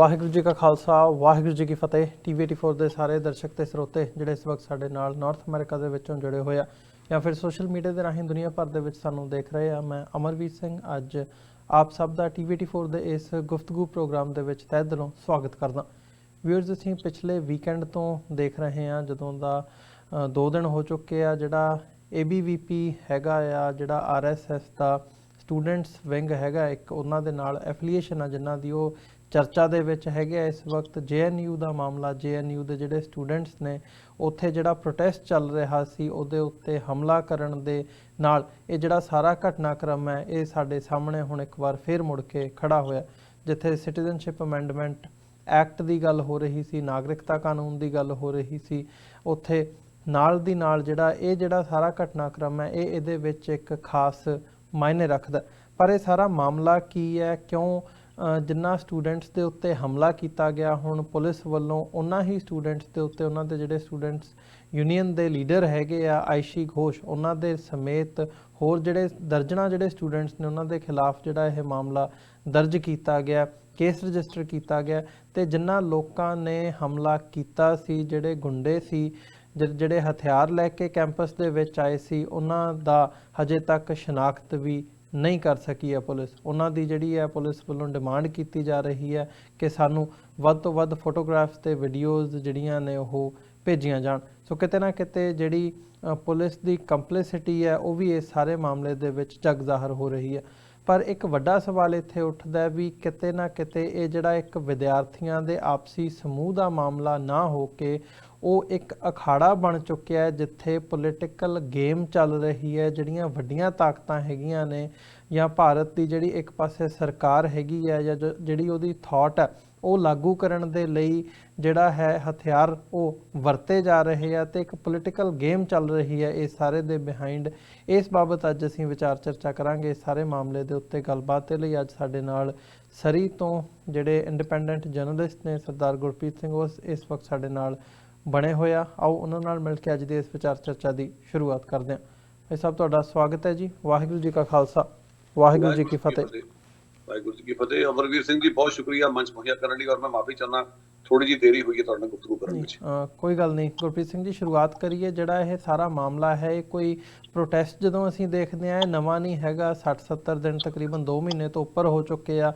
ਵਾਹਿਗੁਰੂ जी का खालसा वाहिगुरू जी की फतेह। TV84 ਦੇ ਸਾਰੇ ਦਰਸ਼ਕ ਤੇ ਸਰੋਤੇ ਜਿਹੜੇ ਇਸ ਵਕਤ ਸਾਡੇ ਨਾਲ ਨਾਰਥ ਅਮਰੀਕਾ ਦੇ ਵਿੱਚੋਂ ਜੁੜੇ ਹੋਏ ਆ ਜਾਂ ਫਿਰ ਸੋਸ਼ਲ ਮੀਡੀਆ ਦੇ ਰਾਹੀਂ ਦੁਨੀਆ ਭਰ ਦੇ ਵਿੱਚ ਸਾਨੂੰ ਦੇਖ ਰਹੇ ਆ, ਮੈਂ ਅਮਰਵੀਰ ਸਿੰਘ ਅੱਜ ਆਪ ਸਭ ਦਾ TV84 ਦੇ ਇਸ ਗੁਫ਼ਤਗੂ ਪ੍ਰੋਗਰਾਮ ਦੇ ਵਿੱਚ ਤਹਿ ਦਿਲੋਂ ਸਵਾਗਤ ਕਰਦਾ। ਵਿਊਅਰਸ, ਅਸੀਂ ਪਿਛਲੇ ਵੀਕਐਂਡ ਤੋਂ ਦੇਖ ਰਹੇ ਹਾਂ ਜਦੋਂ ਦਾ 2 ਦਿਨ ਹੋ ਚੁੱਕੇ ਆ ਜਿਹੜਾ ABVP ਹੈਗਾ ਆ, ਜਿਹੜਾ RSS ਦਾ ਸਟੂਡੈਂਟਸ ਵਿੰਗ ਹੈਗਾ ਇੱਕ, ਉਹਨਾਂ ਦੇ ਨਾਲ ਐਫੀਲੀਏਸ਼ਨ ਆ ਜਿਨ੍ਹਾਂ ਦੀ ਉਹ ਚਰਚਾ ਦੇ ਵਿੱਚ ਹੈਗੇ ਆ ਇਸ ਵਕਤ। JNU ਦਾ ਮਾਮਲਾ, JNU ਦੇ ਜਿਹੜੇ ਸਟੂਡੈਂਟਸ ਨੇ ਉੱਥੇ ਜਿਹੜਾ ਪ੍ਰੋਟੈਸਟ ਚੱਲ ਰਿਹਾ ਸੀ ਉਹਦੇ ਉੱਤੇ ਹਮਲਾ ਕਰਨ ਦੇ ਨਾਲ ਇਹ ਜਿਹੜਾ ਸਾਰਾ ਘਟਨਾਕ੍ਰਮ ਹੈ ਇਹ ਸਾਡੇ ਸਾਹਮਣੇ ਹੁਣ ਇੱਕ ਵਾਰ ਫੇਰ ਮੁੜ ਕੇ ਖੜਾ ਹੋਇਆ, ਜਿੱਥੇ ਸਿਟੀਜ਼ਨਸ਼ਿਪ ਅਮੈਂਡਮੈਂਟ ਐਕਟ ਦੀ ਗੱਲ ਹੋ ਰਹੀ ਸੀ, ਨਾਗਰਿਕਤਾ ਕਾਨੂੰਨ ਦੀ ਗੱਲ ਹੋ ਰਹੀ ਸੀ, ਉੱਥੇ ਨਾਲ ਦੀ ਨਾਲ ਜਿਹੜਾ ਸਾਰਾ ਘਟਨਾਕ੍ਰਮ ਹੈ ਇਹ ਇਹਦੇ ਵਿੱਚ ਇੱਕ ਖਾਸ ਮਾਇਨੇ ਰੱਖਦਾ। ਪਰ ਇਹ ਸਾਰਾ ਮਾਮਲਾ ਕੀ ਹੈ, ਕਿਉਂ ਜਿੰਨਾ ਸਟੂਡੈਂਟਸ ਦੇ ਉੱਤੇ ਹਮਲਾ ਕੀਤਾ ਗਿਆ, ਹੁਣ ਪੁਲਿਸ ਵੱਲੋਂ ਉਹਨਾਂ ਹੀ ਸਟੂਡੈਂਟਸ ਦੇ ਉੱਤੇ ਉਹਨਾਂ ਦੇ ਜਿਹੜੇ ਸਟੂਡੈਂਟਸ ਯੂਨੀਅਨ ਦੇ ਲੀਡਰ ਹੈਗੇ ਆ ਆਇਸ਼ੀ ਘੋਸ਼, ਉਹਨਾਂ ਦੇ ਸਮੇਤ ਹੋਰ ਜਿਹੜੇ ਦਰਜਨਾਂ ਜਿਹੜੇ ਸਟੂਡੈਂਟਸ ਨੇ ਉਹਨਾਂ ਦੇ ਖਿਲਾਫ ਜਿਹੜਾ ਇਹ ਮਾਮਲਾ ਦਰਜ ਕੀਤਾ ਗਿਆ, ਕੇਸ ਰਜਿਸਟਰ ਕੀਤਾ ਗਿਆ। ਤੇ ਜਿਨ੍ਹਾਂ ਲੋਕਾਂ ਨੇ ਹਮਲਾ ਕੀਤਾ ਸੀ, ਜਿਹੜੇ ਗੁੰਡੇ ਸੀ, ਜਿਹੜੇ ਹਥਿਆਰ ਲੈ ਕੇ ਕੈਂਪਸ ਦੇ ਵਿੱਚ ਆਏ ਸੀ, ਉਹਨਾਂ ਦਾ ਹਜੇ ਤੱਕ ਸ਼ਨਾਖਤ ਵੀ ਨਹੀਂ ਕਰ ਸਕੀ ਹੈ ਪੁਲਿਸ। ਉਹਨਾਂ ਦੀ ਜਿਹੜੀ ਹੈ ਪੁਲਿਸ ਵੱਲੋਂ ਡਿਮਾਂਡ ਕੀਤੀ ਜਾ ਰਹੀ ਹੈ ਕਿ ਸਾਨੂੰ ਵੱਧ ਤੋਂ ਵੱਧ ਫੋਟੋਗ੍ਰਾਫਸ ਤੇ ਵੀਡੀਓਜ਼ ਜਿਹੜੀਆਂ ਨੇ ਉਹ ਭੇਜੀਆਂ ਜਾਣ। ਸੋ ਕਿਤੇ ਨਾ ਕਿਤੇ ਜਿਹੜੀ ਪੁਲਿਸ ਦੀ ਕੰਪਲਿਸਿਟੀ ਹੈ ਉਹ ਵੀ ਇਸ ਸਾਰੇ ਮਾਮਲੇ ਦੇ ਵਿੱਚ ਜਗ ਜ਼ਾਹਰ ਹੋ ਰਹੀ ਹੈ। ਪਰ ਇੱਕ ਵੱਡਾ ਸਵਾਲ ਇੱਥੇ ਉੱਠਦਾ ਵੀ ਕਿਤੇ ਨਾ ਕਿਤੇ ਇਹ ਜਿਹੜਾ ਇੱਕ ਵਿਦਿਆਰਥੀਆਂ ਦੇ ਆਪਸੀ ਸਮੂਹ ਦਾ ਮਾਮਲਾ ਨਾ ਹੋ ਕੇ ਉਹ ਇੱਕ ਅਖਾੜਾ ਬਣ ਚੁੱਕਿਆ ਹੈ ਜਿੱਥੇ ਪੋਲੀਟੀਕਲ ਗੇਮ ਚੱਲ ਰਹੀ ਹੈ। ਜਿਹੜੀਆਂ ਵੱਡੀਆਂ ਤਾਕਤਾਂ ਹੈਗੀਆਂ ਨੇ ਜਾਂ ਭਾਰਤ ਦੀ ਜਿਹੜੀ ਇੱਕ ਪਾਸੇ ਸਰਕਾਰ ਹੈਗੀ ਹੈ ਜਾਂ ਜਿਹੜੀ ਉਹਦੀ ਥਾਟ ਹੈ ਉਹ ਲਾਗੂ ਕਰਨ ਦੇ ਲਈ ਜਿਹੜਾ ਹੈ ਹਥਿਆਰ ਉਹ ਵਰਤੇ ਜਾ ਰਹੇ ਆ ਤੇ ਇੱਕ ਪੋਲੀਟੀਕਲ ਗੇਮ ਚੱਲ ਰਹੀ ਹੈ ਇਸ ਸਾਰੇ ਦੇ ਬਿਹਾਈਂਡ। ਇਸ ਬਾਬਤ ਅੱਜ ਅਸੀਂ ਵਿਚਾਰ ਚਰਚਾ ਕਰਾਂਗੇ ਇਸ ਸਾਰੇ ਮਾਮਲੇ ਦੇ ਉੱਤੇ। ਗੱਲਬਾਤ ਦੇ ਲਈ ਅੱਜ ਸਾਡੇ ਨਾਲ ਸਰੀ ਤੋਂ ਜਿਹੜੇ ਇੰਡੀਪੈਂਡੈਂਟ ਜਰਨਲਿਸਟ ਨੇ ਸਰਦਾਰ ਗੁਰਪ੍ਰੀਤ ਸਿੰਘ ਉਹ ਇਸ ਵਕਤ ਸਾਡੇ ਨਾਲ ਬਣੇ ਹੋਏ ਆ। ਆਓ ਉਹਨਾਂ ਨਾਲ ਮਿਲ ਕੇ ਅੱਜ ਦੀ ਇਸ ਵਿਚਾਰ ਚਰਚਾ ਦੀ ਸ਼ੁਰੂਆਤ ਕਰਦੇ ਹਾਂ। ਭਾਈ ਸਾਹਿਬ, ਤੁਹਾਡਾ ਸਵਾਗਤ ਹੈ ਜੀ। ਵਾਹਿਗੁਰੂ ਜੀ ਕਾ ਖਾਲਸਾ, ਵਾਹਿਗੁਰੂ ਜੀ ਕੀ ਫਤਿਹ। ਵਾਹਿਗੁਰੂ ਜੀ ਕੀ ਫਤਿਹ। ਅਮਰਵੀਰ ਸਿੰਘ ਜੀ, ਬਹੁਤ ਸ਼ੁਕਰੀਆ ਮੰਚ ਮੁਹੱਈਆ ਕਰਨ ਲਈ, ਔਰ ਮੈਂ ਮਾਫੀ ਚਾਹੁੰਦਾ ਥੋੜੀ ਜਿਹੀ ਦੇਰੀ ਹੋਈ ਹੈ ਤੁਹਾਡੇ ਨਾਲ ਗੁਫ਼ਤਗੂ ਕਰਨ ਵਿੱਚ। ਕੋਈ ਗੱਲ ਨਹੀਂ ਗੁਰਪ੍ਰੀਤ ਸਿੰਘ ਜੀ, ਸ਼ੁਰੂਆਤ ਕਰੀਏ। ਜਿਹੜਾ ਇਹ ਸਾਰਾ ਮਾਮਲਾ ਹੈ ਇਹ ਕੋਈ ਪ੍ਰੋਟੈਸਟ ਜਦੋਂ ਅਸੀਂ ਦੇਖਦੇ ਹਾਂ ਇਹ ਨਵਾਂ ਨਹੀਂ ਹੈਗਾ। 60-70 ਦਿਨ ਤਕਰੀਬਨ 2 ਮਹੀਨੇ ਤੋਂ ਉੱਪਰ ਹੋ ਚੁੱਕੇ ਆ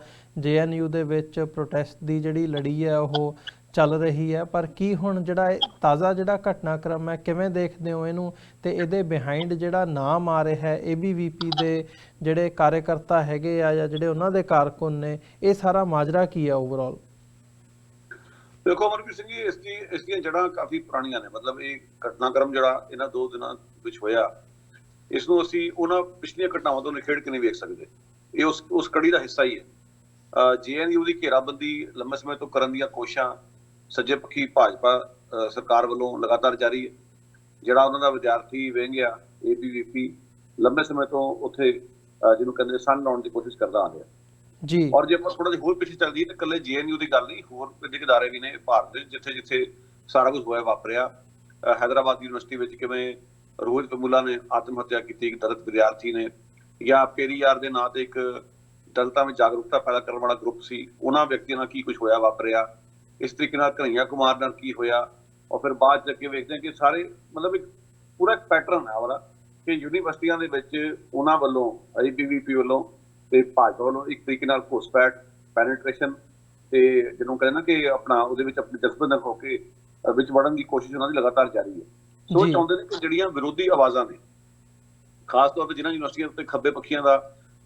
JNU ਦੇ ਵਿੱਚ ਪ੍ਰੋਟੈਸਟ ਦੀ ਜਿਹੜੀ ਲੜੀ ਹੈ ਉਹ ਚੱਲ ਰਹੀ ਹੈ। ਪਰ ਕੀ ਹੁਣ ਜਿਹੜਾ ਤਾਜ਼ਾ ਜਿਹੜਾ ਘਟਨਾਕ੍ਰਮ ਹੈ ਕਿਵੇਂ ਦੇਖਦੇ ਹੋ ਇਹਨੂੰ, ਤੇ ਇਹਦੇ ਬਿਹਾਈਂਡ ਜਿਹੜਾ ਨਾਮ ਆ ਰਿਹਾ ਹੈ ABVP ਦੇ ਜਿਹੜੇ ਕਾਰਜਕਰਤਾ ਹੈਗੇ ਆ ਜਾਂ ਜਿਹੜੇ ਉਹਨਾਂ ਦੇ ਕਾਰਕੁਨ ਨੇ, ਇਹ ਸਾਰਾ ਮਾਜਰਾ ਕੀ ਹੈ ਓਵਰਆਲ? ਦੇਖੋ ਅਮਰਵੀਰ ਸਿੰਘ ਜੀ, ਇਸ ਦੀਆਂ ਜੜ੍ਹਾਂ ਕਾਫੀ ਪੁਰਾਣੀਆਂ ਨੇ। ਮਤਲਬ ਇਹ ਘਟਨਾਕ੍ਰਮ ਜਿਹੜਾ ਇਹਨਾਂ 2 ਦਿਨਾਂ ਵਿੱਚ ਹੋਇਆ, ਇਸ ਨੂੰ ਅਸੀਂ ਉਹਨਾਂ ਪਿਛਲੀਆਂ ਘਟਨਾਵਾਂ ਤੋਂ ਨਿਖੇੜ ਕੇ ਨਹੀਂ ਵੇਖ ਸਕਦੇ। ਇਹ ਉਸ ਕੜੀ ਦਾ ਹਿੱਸਾ ਹੀ ਹੈ। JNU ਦੀ ਘੇਰਾਬੰਦੀ ਲੰਬੇ ਸਮੇਂ ਤੋਂ ਕਰਨ ਦੀਆਂ ਕੋਸ਼ਿਸ਼ਾਂ ਸੱਜੇ ਪੱਖੀ ਭਾਜਪਾ ਸਰਕਾਰ ਵੱਲੋਂ ਲਗਾਤਾਰ ਜਾਰੀ ਹੈ। ਜਿਹੜਾ ਉਹਨਾਂ ਦਾ ਵਿਦਿਆਰਥੀ ਵਿੰਗ ਆ ABVP ਲੰਬੇ ਸਮੇਂ ਤੋਂ ਉੱਥੇ ਜਿਹਨੂੰ ਕਹਿੰਦੇ ਸੰਨ ਲਾਉਣ ਦੀ ਕੋਸ਼ਿਸ਼ ਕਰਦਾ ਆ ਰਿਹਾ ਜੀ। ਔਰ ਜੇ ਆਪਾਂ ਥੋੜਾ ਜਿਹਾ ਹੋਰ ਪਿੱਛੇ ਚੱਲਦੀ ਹੈ ਤਾਂ ਇਕੱਲੇ JNU ਦੀ ਗੱਲ ਨਹੀਂ, ਹੋਰ ਵਿਦਿਅਕ ਅਦਾਰੇ ਵੀ ਨੇ ਭਾਰਤ ਦੇ ਜਿੱਥੇ ਸਾਰਾ ਕੁਝ ਹੋਇਆ ਵਾਪਰਿਆ। ਹੈਦਰਾਬਾਦ ਯੂਨੀਵਰਸਿਟੀ ਵਿੱਚ ਕਿਵੇਂ ਰੋਹਿਤ ਵੈਮੁਲਾ ਨੇ ਆਤਮ ਹੱਤਿਆ ਕੀਤੀ, ਇੱਕ ਦਲਿਤ ਵਿਦਿਆਰਥੀ ਨੇ, ਜਾਂ ਪੇਰੀਆਰ ਦੇ ਨਾਂ ਤੇ ਇੱਕ ਦਲਿਤਾਂ ਵਿੱਚ ਜਾਗਰੂਕਤਾ ਪੈਦਾ ਕਰਨ ਵਾਲਾ ਗਰੁੱਪ ਸੀ, ਉਹਨਾਂ ਵਿਅਕਤੀਆਂ ਨਾਲ ਕੀ ਕੁਝ ਹੋਇਆ ਵਾਪਰਿਆ। ਇਸ ਤਰੀਕੇ ਨਾਲ ਕਨ੍ਹਈਆ ਕੁਮਾਰ ਨਾਲ ਕੀ ਹੋਇਆ। ਔਰ ਫਿਰ ਬਾਅਦ ਚ ਅੱਗੇ ਵੇਖਦੇ ਹਾਂ ਕਿ ਸਾਰੇ ਮਤਲਬ ਇੱਕ ਪੂਰਾ ਇੱਕ ਪੈਟਰਨ ਹੈ ਉਹਦਾ ਕਿ ਯੂਨੀਵਰਸਿਟੀਆਂ ਦੇ ਵਿੱਚ ਉਹਨਾਂ ਵੱਲੋਂ ABVP ਵੱਲੋਂ ਤੇ ਭਾਜਪਾ ਵੱਲੋਂ ਇੱਕ ਤਰੀਕੇ ਨਾਲ ਘੁਸਪੈਠ, ਪੈਨੇਟ੍ਰੇਸ਼ਨ ਤੇ ਜਿਹਨੂੰ ਕਹਿੰਦੇ ਨਾ ਕਿ ਆਪਣਾ ਉਹਦੇ ਵਿੱਚ ਆਪਣੀ ਜਜ਼ਬੰਦ ਹੋ ਕੇ ਵਿੱਚ ਵੜਨ ਦੀ ਕੋਸ਼ਿਸ਼ ਉਹਨਾਂ ਦੀ ਲਗਾਤਾਰ ਜਾਰੀ ਹੈ। ਸੋ ਚਾਹੁੰਦੇ ਨੇ ਕਿ ਜਿਹੜੀਆਂ ਵਿਰੋਧੀ ਆਵਾਜ਼ਾਂ ਨੇ, ਖਾਸ ਤੌਰ ਤੇ ਜਿਹਨਾਂ ਯੂਨੀਵਰਸਿਟੀਆਂ ਉੱਤੇ ਖੱਬੇ ਪੱਖੀਆਂ ਦਾ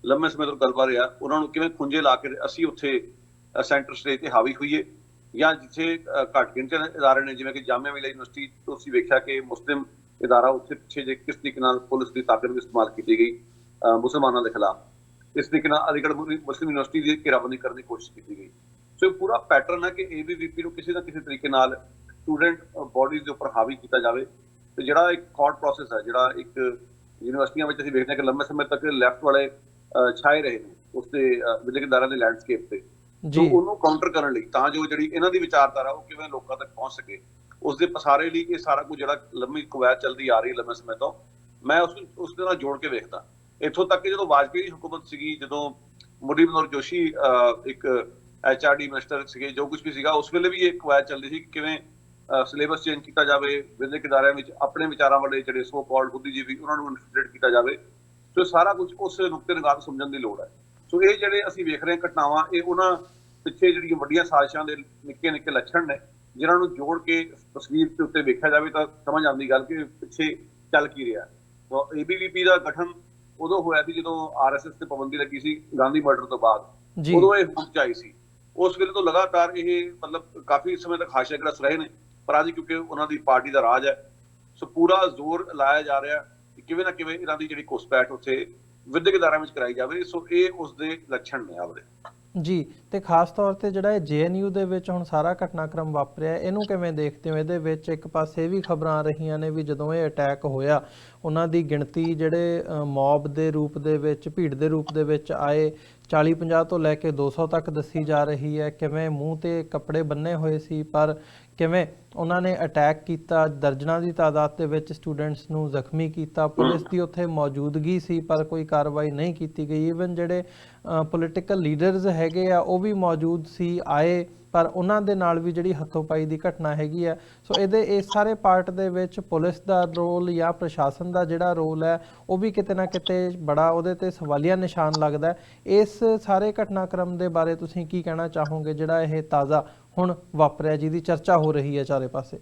ਲੰਮੇ ਸਮੇਂ ਤੋਂ ਗੱਲਬਾ ਰਿਹਾ, ਉਹਨਾਂ ਨੂੰ ਕਿਵੇਂ ਖੁੰਝੇ ਲਾ ਕੇ ਅਸੀਂ ਉੱਥੇ ਸੈਂਟਰ ਸਟੇਜ ਤੇ ਹਾਵੀ ਹੋਈਏ। ਜਾਂ ਜਿੱਥੇ ਘੱਟ ਗਿਣਤੀ ਅਦਾਰੇ ਨੇ ਜਿਵੇਂ ਕਿ ਜਾਮੀਆ ਮਿਲੀਆ ਯੂਨੀਵਰਸਿਟੀ, ਤੁਸੀਂ ਵੇਖਿਆ ਕਿ ਮੁਸਲਿਮ ਅਦਾਰਾ ਉੱਥੇ ਪਿੱਛੇ ਜੇ ਕਿਸ ਤਰੀਕੇ ਨਾਲ ਪੁਲਿਸ ਦੀ ਤਾਕਤ ਵੀ ਇਸਤੇਮਾਲ ਕੀਤੀ ਗਈ ਮੁਸਲਮਾਨਾਂ ਦੇ ਖਿਲਾਫ, ਇਸ ਤਰੀਕੇ ਨਾਲ ਅਲੀਗੜ੍ਹ ਮੁਸਲਿਮ ਯੂਨੀਵਰਸਿਟੀ ਦੀ ਘੇਰਾਬੰਦੀ ਕਰਨ ਦੀ ਕੋਸ਼ਿਸ਼ ਕੀਤੀ ਗਈ। ਸੋ ਇਹ ਪੂਰਾ ਪੈਟਰਨ ਹੈ ਕਿ ABVP ਨੂੰ ਕਿਸੇ ਨਾ ਕਿਸੇ ਤਰੀਕੇ ਨਾਲ ਸਟੂਡੈਂਟ ਬੋਡੀਜ਼ ਦੇ ਉੱਪਰ ਹਾਵੀ ਕੀਤਾ ਜਾਵੇ। ਤੇ ਜਿਹੜਾ ਇੱਕ ਥਾਟ ਪ੍ਰੋਸੈਸ ਹੈ ਜਿਹੜਾ ਇੱਕ ਯੂਨੀਵਰਸਿਟੀਆਂ ਵਿੱਚ ਅਸੀਂ ਵੇਖਦੇ ਹਾਂ ਕਿ ਲੰਬੇ ਸਮੇਂ ਤੱਕ ਲੈਫਟ ਵਾਲੇ ਛਾਏ ਰਹੇ ਨੇ ਉਸਦੇ ਵਿਦਿਅਕ ਅਦਾਰਿਆਂ ਦੇ ਲੈਂਡਸਕੇਪ ਤੇ, तो ਉਹਨੂੰ ਕਾਊਂਟਰ ਕਰਨ ਲਈ ਤਾਂ ਜੋ ਜਿਹੜੀ ਇਹਨਾਂ ਦੀ ਵਿਚਾਰਧਾਰਾ ਉਹ ਕਿਵੇਂ ਲੋਕਾਂ ਤੱਕ ਪਹੁੰਚ ਸਕੇ, ਉਸ ਦੇ ਪਸਾਰੇ ਲਈ ਇਹ ਸਾਰਾ ਕੁਝ ਜਿਹੜਾ ਲੰਮੀ ਕਵਾਇਦ ਚੱਲਦੀ ਆ ਰਹੀ ਲੰਮੇ ਸਮੇਂ ਤੋਂ, ਮੈਂ ਉਸ ਦੇ ਨਾਲ ਜੋੜ ਕੇ ਵੇਖਦਾ। ਇੱਥੋਂ ਤੱਕ ਕਿ ਜਦੋਂ ਵਾਜਪੇਈ ਦੀ ਹੁਕੂਮਤ ਸੀਗੀ, ਜਦੋਂ ਮੁਰਲੀ ਮਨੋਹਰ ਜੋਸ਼ੀ ਇੱਕ HRD ਮਿਨਿਸਟਰ ਸੀਗੇ, ਜੋ ਕੁਝ ਵੀ ਸੀਗਾ ਉਸ ਵੇਲੇ ਵੀ ਇਹ ਕਵਾਇਦ ਚੱਲਦੀ ਸੀ ਕਿ ਕਿਵੇਂ ਸਿਲੇਬਸ ਚੇਂਜ ਕੀਤਾ ਜਾਵੇ, ਵਿਦਿਅਕ ਅਦਾਰਿਆਂ ਵਿੱਚ ਆਪਣੇ ਵਿਚਾਰਾਂ ਵਾਲੇ ਜਿਹੜੇ ਸੋ ਕਾਲਡ ਬੁੱਧੀਜੀਵੀ ਉਹਨਾਂ ਨੂੰ ਇਨਫਿਲਟਰੇਟ ਕੀਤਾ ਜਾਵੇ। ਸੋ ਸਾਰਾ ਕੁਝ ਉਸ ਨੁਕਤੇ ਨਿਗਾਹ ਤੋਂ ਸਮਝਣ ਦੀ ਲੋੜ ਹੈ। ਸੋ ਇਹ ਜਿਹੜੇ ਅਸੀਂ ਵੇਖ ਰਹੇ ਘਟਨਾਵਾਂ, ਇਹ ਉਹਨਾਂ ਪਿੱਛੇ ਜਿਹੜੀਆਂ ਵੱਡੀਆਂ ਸਾਜ਼ਿਸ਼ਾਂ ਦੇ ਨਿੱਕੇ ਨਿੱਕੇ ਲੱਛਣ ਨੇ, ਜਿਨ੍ਹਾਂ ਨੂੰ ਜੋੜ ਕੇ ਤਸਵੀਰ ਦੇ ਉੱਤੇ ਵੇਖਿਆ ਜਾਵੇ ਤਾਂ ਸਮਝ ਆਉਂਦੀ ਗੱਲ ਕਿ ਪਿੱਛੇ ਚੱਲ ਕੀ ਰਿਹਾ। ABVP ਦਾ ਗਠਨ ਉਦੋਂ ਹੋਇਆ ਸੀ ਜਦੋਂ RSS ਤੇ ਪਾਬੰਦੀ ਲੱਗੀ ਸੀ ਗਾਂਧੀ ਮਰਡਰ ਤੋਂ ਬਾਅਦ, ਉਦੋਂ ਇਹ ਹੋਂਦ 'ਚ ਆਈ ਸੀ। ਉਸ ਵੇਲੇ ਤੋਂ ਲਗਾਤਾਰ ਇਹ ਮਤਲਬ ਕਾਫੀ ਸਮੇਂ ਤੱਕ ਹਾਸ਼ੀਆ ਗ੍ਰਸਤ ਰਹੇ ਨੇ, ਪਰ ਅੱਜ ਕਿਉਂਕਿ ਉਹਨਾਂ ਦੀ ਪਾਰਟੀ ਦਾ ਰਾਜ ਹੈ, ਸੋ ਪੂਰਾ ਜ਼ੋਰ ਲਾਇਆ ਜਾ ਰਿਹਾ ਕਿ ਕਿਵੇਂ ਨਾ ਕਿਵੇਂ ਇਹਨਾਂ ਦੀ ਜਿਹੜੀ ਘੁਸਪੈਠ ਉੱਥੇ ਵਿਦਿਅਕ ਅਦਾਰਿਆਂ ਵਿੱਚ ਕਰਾਈ ਜਾਵੇ। ਸੋ ਇਹ ਉਸਦੇ ਲੱਛਣ ਨੇ ਆਪਦੇ ਜੀ। ਤੇ ਖਾਸ ਤੌਰ ਤੇ ਜਿਹੜਾ ਇਹ JNU ਦੇ ਵਿੱਚ ਹੁਣ ਸਾਰਾ ਘਟਨਾਕ੍ਰਮ ਵਾਪਰਿਆ, ਇਹਨੂੰ ਕਿਵੇਂ ਦੇਖਦੇ ਹੋ? ਇਹਦੇ ਵਿੱਚ ਇੱਕ ਪਾਸੇ ਵੀ ਖਬਰਾਂ ਆ ਰਹੀਆਂ ਨੇ ਵੀ ਜਦੋਂ ਇਹ ਅਟੈਕ ਹੋਇਆ ਉਹਨਾਂ ਦੀ ਗਿਣਤੀ ਜਿਹੜੇ ਮੌਬ ਦੇ ਰੂਪ ਦੇ ਵਿੱਚ, ਭੀੜ ਦੇ ਰੂਪ ਦੇ ਵਿੱਚ ਆਏ 40-50 ਤੋਂ ਲੈ ਕੇ 200 ਤੱਕ ਦੱਸੀ ਜਾ ਰਹੀ ਹੈ। ਕਿਵੇਂ ਮੂੰਹ ਤੇ ਕੱਪੜੇ ਬੰਨੇ ਹੋਏ ਸੀ, ਪਰ ਕਿਵੇਂ ਉਹਨਾਂ ਨੇ ਅਟੈਕ ਕੀਤਾ, ਦਰਜਨਾਂ ਦੀ ਤਾਦਾਦ ਦੇ ਵਿੱਚ ਸਟੂਡੈਂਟਸ ਨੂੰ ਜ਼ਖਮੀ ਕੀਤਾ। ਪੁਲਿਸ ਦੀ ਉੱਥੇ ਮੌਜੂਦਗੀ ਸੀ ਪਰ ਕੋਈ ਕਾਰਵਾਈ ਨਹੀਂ ਕੀਤੀ ਗਈ। ਈਵਨ ਜਿਹੜੇ ਪੋਲੀਟੀਕਲ ਲੀਡਰਸ ਹੈਗੇ ਆ ਉਹ ਵੀ ਮੌਜੂਦ ਸੀ, ਆਏ, ਪਰ ਉਹਨਾਂ ਦੇ ਨਾਲ ਵੀ ਜਿਹੜੀ ਹੱਥੋਂ-ਪਾਈ ਦੀ ਘਟਨਾ ਹੈਗੀ ਆ। ਸੋ ਇਹਦੇ ਇਸ ਸਾਰੇ ਪਾਰਟ ਦੇ ਵਿੱਚ ਪੁਲਿਸ ਦਾ ਰੋਲ ਜਾਂ ਪ੍ਰਸ਼ਾਸਨ ਦਾ ਜਿਹੜਾ ਰੋਲ ਹੈ ਉਹ ਵੀ ਕਿਤੇ ਨਾ ਕਿਤੇ ਬੜਾ ਉਹਦੇ ਤੇ ਸਵਾਲੀਆ ਨਿਸ਼ਾਨ ਲੱਗਦਾ। ਇਸ ਸਾਰੇ ਘਟਨਾਕ੍ਰਮ ਦੇ ਬਾਰੇ ਤੁਸੀਂ ਕੀ ਕਹਿਣਾ ਚਾਹੋਗੇ ਜਿਹੜਾ ਇਹ ਤਾਜ਼ਾ ਹੁਣ ਵਾਪਰਿਆ, ਜਿਹਦੀ ਚਰਚਾ ਹੋ ਰਹੀ ਹੈ ਚਾਰੇ ਪਾਸੇ?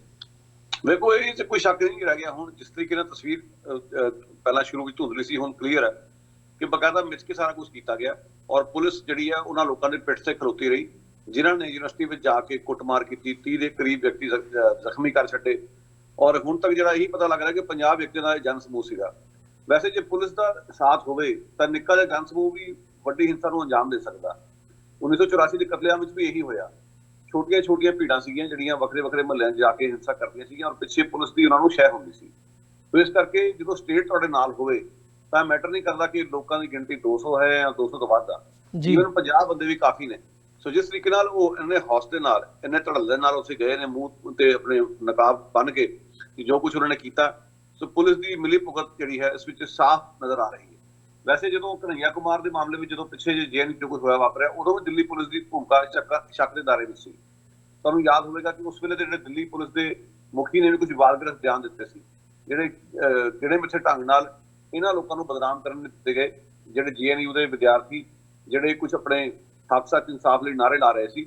ਵੇਖੋ, ਇਹ 'ਚ ਕੋਈ ਸ਼ੱਕ ਨਹੀਂ ਰਹਿ ਗਿਆ। ਹੁਣ ਜਿਸ ਤਰੀਕੇ ਨਾਲ ਤਸਵੀਰ ਪਹਿਲਾਂ ਸ਼ੁਰੂ ਵਿੱਚ ਧੁੰਦਲੀ ਸੀ, ਹੁਣ ਕਲੀਅਰ ਹੈ ਕਿ ਬਕਾਇਦਾ ਮਿਚ ਕੇ ਸਾਰਾ ਕੁਝ ਕੀਤਾ ਗਿਆ ਔਰ ਪੁਲਿਸ ਜਿਹੜੀ ਆ ਉਹਨਾਂ ਲੋਕਾਂ ਦੇ ਪਿੱਠ ਤੇ ਖਲੋਤੀ ਰਹੀ ਜਿਨ੍ਹਾਂ ਨੇ ਯੂਨੀਵਰਸਿਟੀ ਵਿੱਚ ਜਾ ਕੇ ਕੁੱਟਮਾਰ ਕੀਤੀ, 30 ਦੇ ਕਰੀਬ ਵਿਅਕਤੀ ਜ਼ਖਮੀ ਕਰ ਛੱਡੇ। ਔਰ ਹੁਣ ਤੱਕ ਜਿਹੜਾ ਇਹੀ ਪਤਾ ਲੱਗ ਰਿਹਾ ਕਿ 50 ਵਿਅਕਤੀਆਂ ਦਾ ਜਨ ਸਮੂਹ ਸੀਗਾ। ਵੈਸੇ ਜੇ ਪੁਲਿਸ ਦਾ ਸਾਥ ਹੋਵੇ ਤਾਂ ਨਿੱਕਾ ਜਿਹਾ ਜਨ ਸਮੂਹ ਵੀ ਵੱਡੀ ਹਿੰਸਾ ਨੂੰ ਅੰਜਾਮ ਦੇ ਸਕਦਾ। 1984 ਦੇ ਕਤਲੇਆਮ ਵਿੱਚ ਵੀ ਇਹੀ ਹੋਇਆ। ਛੋਟੀਆਂ ਛੋਟੀਆਂ ਭੀੜਾਂ ਸੀਗੀਆਂ ਜਿਹੜੀਆਂ ਵੱਖਰੇ ਵੱਖਰੇ ਮਹੱਲਿਆਂ 'ਚ ਜਾ ਕੇ ਹਿੰਸਾ ਕਰਦੀਆਂ ਸੀਗੀਆਂ ਔਰ ਪਿੱਛੇ ਪੁਲਿਸ ਦੀ ਉਹਨਾਂ ਨੂੰ ਸ਼ਹਿ ਹੁੰਦੀ ਸੀ। ਸੋ ਇਸ ਕਰਕੇ ਜਦੋਂ ਸਟੇਟ ਤੁਹਾਡੇ ਨਾਲ ਹੋਵੇ ਤਾਂ ਮੈਟਰ ਨਹੀਂ ਕਰਦਾ ਕਿ ਲੋਕਾਂ ਦੀ ਗਿਣਤੀ 200 ਹੈ ਜਾਂ 200 ਤੋਂ ਵੱਧ ਆ, ਜੀਵਨ 50 ਬੰਦੇ ਵੀ ਕਾਫੀ ਨੇ। ਸੋ ਜਿਸ ਤਰੀਕੇ ਨਾਲ ਉਹ ਇੰਨੇ ਹੌਸਲੇ ਨਾਲ, ਇੰਨੇ ਧੜੱਲੇ ਨਾਲ ਉੱਥੇ ਗਏ ਨੇ, ਮੂੰਹ ਤੇ ਆਪਣੇ ਨਕਾਬ ਬੰਨ ਕੇ, ਜੋ ਕੁਝ ਉਹਨਾਂ ਨੇ ਕੀਤਾ, ਸੋ ਪੁਲਿਸ ਦੀ ਮਿਲੀ ਭੁਗਤ ਜਿਹੜੀ ਹੈ ਇਸ ਵਿੱਚ ਸਾਫ਼ ਨਜ਼ਰ ਆ ਰਹੀ ਹੈ। ਵੈਸੇ ਜਦੋਂ ਕਨ੍ਹਈਆ ਕੁਮਾਰ ਦੇ ਮਾਮਲੇ ਵਿੱਚ ਜਦੋਂ ਪਿੱਛੇ ਜੇ JNU 'ਚ ਕੁਝ ਹੋਇਆ ਵਾਪਰਿਆ, ਉਦੋਂ ਵੀ ਦਿੱਲੀ ਪੁਲਿਸ ਦੀ ਭੂਮਿਕਾ ਸ਼ੱਕ ਦੇ ਦਾਇਰੇ ਵਿੱਚ ਸੀ। ਤੁਹਾਨੂੰ ਯਾਦ ਹੋਵੇਗਾ ਕਿ ਉਸ ਵੇਲੇ ਦੇ ਜਿਹੜੇ ਦਿੱਲੀ ਪੁਲਿਸ ਦੇ ਮੁਖੀ ਨੇ ਵੀ ਕੁਝ ਵਾਲਗ੍ਰਸ ਬਿਆਨ ਦਿੱਤੇ ਸੀ, ਜਿਹੜੇ ਮਿੱਠੇ ਢੰਗ ਨਾਲ ਇਹਨਾਂ ਲੋਕਾਂ ਨੂੰ ਬਦਨਾਮ ਕਰਨ ਦਿੱਤੇ ਗਏ। ਜਿਹੜੇ JNU ਦੇ ਵਿਦਿਆਰਥੀ ਜਿਹੜੇ ਕੁਝ ਆਪਣੇ ਹੱਕ ਸੱਚ ਇਨਸਾਫ ਲਈ ਨਾਅਰੇ ਲਾ ਰਹੇ ਸੀ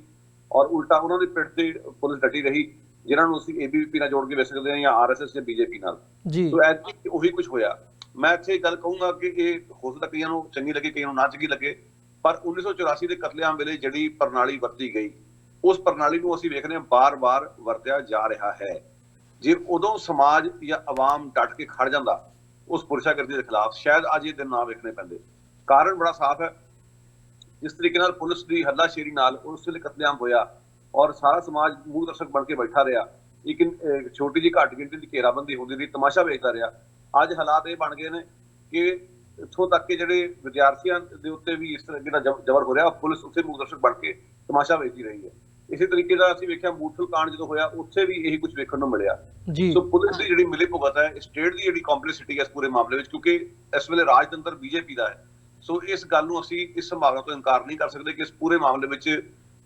ਔਰ ਉਲਟਾ ਉਹਨਾਂ ਦੀ ਪਿੱਠ ਤੇ ਪੁਲਿਸ ਡਟੀ ਰਹੀ, ਜਿਨ੍ਹਾਂ ਨੂੰ ਅਸੀਂ ABVP ਨਾਲ ਜੋੜ ਕੇ ਵੇਖ ਸਕਦੇ ਹਾਂ ਜਾਂ RSS ਜਾਂ BJP ਨਾਲ। ਸੋ ਐਤਕੀ ਉਹੀ ਕੁਝ ਹੋਇਆ। ਮੈਂ ਇੱਥੇ ਗੱਲ ਕਹੂੰਗਾ ਕਿ ਇਹ ਹੋ ਸਕਦਾ ਕਈਆਂ ਨੂੰ ਚੰਗੀ ਲੱਗੇ, ਕਈਆਂ ਨੂੰ ਨਾ ਚੰਗੀ ਲੱਗੇ, ਪਰ 1984 ਦੇ ਕਤਲੇਆਮ ਵੇਲੇ ਜਿਹੜੀ ਪ੍ਰਣਾਲੀ ਵਰਤੀ ਗਈ, ਉਸ ਪ੍ਰਣਾਲੀ ਨੂੰ ਅਸੀਂ ਵੇਖਦੇ ਹਾਂ ਬਾਰ-ਬਾਰ ਵਰਤਿਆ ਜਾ ਰਿਹਾ ਹੈ। ਜੇ ਉਦੋਂ ਸਮਾਜ ਜਾਂ ਆਵਾਮ ਡਟ ਕੇ ਖੜ ਜਾਂਦਾ ਉਸ ਪੁਰਸ਼ਾਗਰਦੀ ਦੇ ਖਿਲਾਫ, ਸ਼ਾਇਦ ਅੱਜ ਇਹ ਦਿਨ ਨਾ ਵੇਖਣੇ ਪੈਂਦੇ। ਕਾਰਨ ਬੜਾ ਸਾਫ਼ ਹੈ। ਜਿਸ ਤਰੀਕੇ ਨਾਲ ਪੁਲਿਸ ਦੀ ਹੱਲਾਸ਼ੇਰੀ ਨਾਲ ਉਸ ਵੇਲੇ ਕਤਲੇਆਮ ਹੋਇਆ ਔਰ ਸਾਰਾ ਸਮਾਜ ਮੂੰਹ ਦਰਸ਼ਕ ਬਣ ਕੇ ਬੈਠਾ ਰਿਹਾ, ਇੱਕ ਛੋਟੀ ਜਿਹੀ ਘੱਟ ਗਿਣਤੀ ਦੀ ਘੇਰਾਬੰਦੀ ਹੁੰਦੀ ਰਹੀ, ਤਮਾਸ਼ਾ ਵੇਖਦਾ ਰਿਹਾ। ਅੱਜ ਹਾਲਾਤ ਇਹ ਬਣ ਗਏ ਨੇ ਕਿ ਇੱਥੋਂ ਤੱਕ ਕਿ ਜਿਹੜੇ ਵਿਦਿਆਰਥੀਆਂ ਦੇ ਉੱਤੇ ਵੀ ਇਸ ਤਰ੍ਹਾਂ ਦਾ ਜ਼ਬਰ ਹੋ ਰਿਹਾ, ਪੁਲਿਸ ਉੱਥੇ ਮੂੰਹ ਦਰਸ਼ਕ ਬਣ ਕੇ ਤਮਾਸ਼ਾ ਵੇਖਦੀ ਰਹੀ ਹੈ। ਇਸੇ ਤਰੀਕੇ ਦਾ ਅਸੀਂ ਵੇਖਿਆ ਮੂਠਲ ਕਾਂਡ ਜਦੋਂ ਹੋਇਆ, ਉੱਥੇ ਵੀ ਇਹੀ ਕੁਝ ਵੇਖਣ ਨੂੰ ਮਿਲਿਆ। ਸੋ ਪੁਲਿਸ ਦੀ ਜਿਹੜੀ ਮਿਲੀ ਭੁਗਤ ਹੈ, ਸਟੇਟ ਦੀ ਜਿਹੜੀ ਕੰਪਲਿਸਿਟੀ ਹੈ ਇਸ ਪੂਰੇ ਮਾਮਲੇ ਵਿੱਚ, ਕਿਉਂਕਿ ਇਸ ਵੇਲੇ ਰਾਜਤੰਤਰ BJP ਦਾ ਹੈ। ਸੋ ਇਸ ਗੱਲ ਨੂੰ ਅਸੀਂ ਇਸ ਸੰਭਾਵਨਾ ਤੋਂ ਇਨਕਾਰ ਨਹੀਂ ਕਰ ਸਕਦੇ ਕਿ ਇਸ ਪੂਰੇ ਮਾਮਲੇ ਵਿੱਚ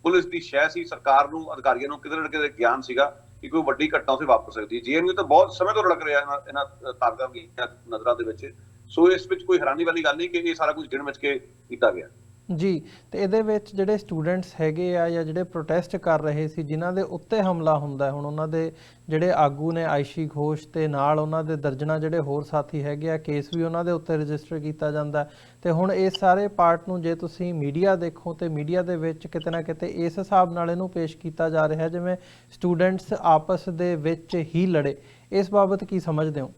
ਪੁਲਿਸ ਦੀ ਸ਼ਹਿ ਸੀ। ਸਰਕਾਰ ਨੂੰ, ਅਧਿਕਾਰੀਆਂ ਨੂੰ ਕਿਤੇ ਨਾ ਕਿਤੇ ਗਿਆਨ ਸੀਗਾ ਕਿ ਕੋਈ ਵੱਡੀ ਘਟਨਾ ਉੱਥੇ ਵਾਪਰ ਸਕਦੀ ਹੈ। JNU ਤਾਂ ਬਹੁਤ ਸਮੇਂ ਤੋਂ ਰੜਕ ਰਿਹਾ ਇਹਨਾਂ ਤਾਕਤਾਂ ਦੀ ਨਜ਼ਰਾਂ ਦੇ ਵਿੱਚ। ਸੋ ਇਸ ਵਿੱਚ ਕੋਈ ਹੈਰਾਨੀ ਵਾਲੀ ਗੱਲ ਨਹੀਂ ਕਿ ਇਹ ਸਾਰਾ ਕੁਝ ਗਿਣ ਵਿੱਚ ਕੇ ਕੀਤਾ ਗਿਆ ਜੀ। ਤੇ ਇਹਦੇ ਵਿੱਚ ਜਿਹੜੇ ਸਟੂਡੈਂਟਸ ਹੈਗੇ ਆ ਜਾਂ ਜਿਹੜੇ ਪ੍ਰੋਟੈਸਟ ਕਰ ਰਹੇ ਸੀ, ਜਿਨ੍ਹਾਂ ਦੇ ਉੱਤੇ ਹਮਲਾ ਹੁੰਦਾ, ਹੁਣ ਉਹਨਾਂ ਦੇ ਜਿਹੜੇ ਆਗੂ ਨੇ ਆਇਸ਼ੀ ਘੋਸ਼ ਤੇ ਨਾਲ ਉਹਨਾਂ ਦੇ ਦਰਜਨਾਂ ਜਿਹੜੇ ਹੋਰ ਸਾਥੀ ਹੈਗੇ ਆ, ਕੇਸ ਵੀ ਉਹਨਾਂ ਦੇ ਉੱਤੇ ਰਜਿਸਟਰ ਕੀਤਾ ਜਾਂਦਾ। ਤੇ ਹੁਣ ਇਸ ਸਾਰੇ ਪਾਰਟ ਨੂੰ ਜੇ ਤੁਸੀਂ ਮੀਡੀਆ ਦੇਖੋ ਤੇ ਮੀਡੀਆ ਦੇ ਵਿੱਚ ਕਿਤੇ ਨਾ ਕਿਤੇ ਇਸ ਹਿਸਾਬ ਨਾਲ ਇਹਨੂੰ ਪੇਸ਼ ਕੀਤਾ ਜਾ ਰਿਹਾ ਜਿਵੇਂ ਸਟੂਡੈਂਟਸ ਆਪਸ ਦੇ ਵਿੱਚ ਹੀ ਲੜੇ। ਇਸ ਬਾਬਤ ਕੀ ਸਮਝਦੇ ਹੋ?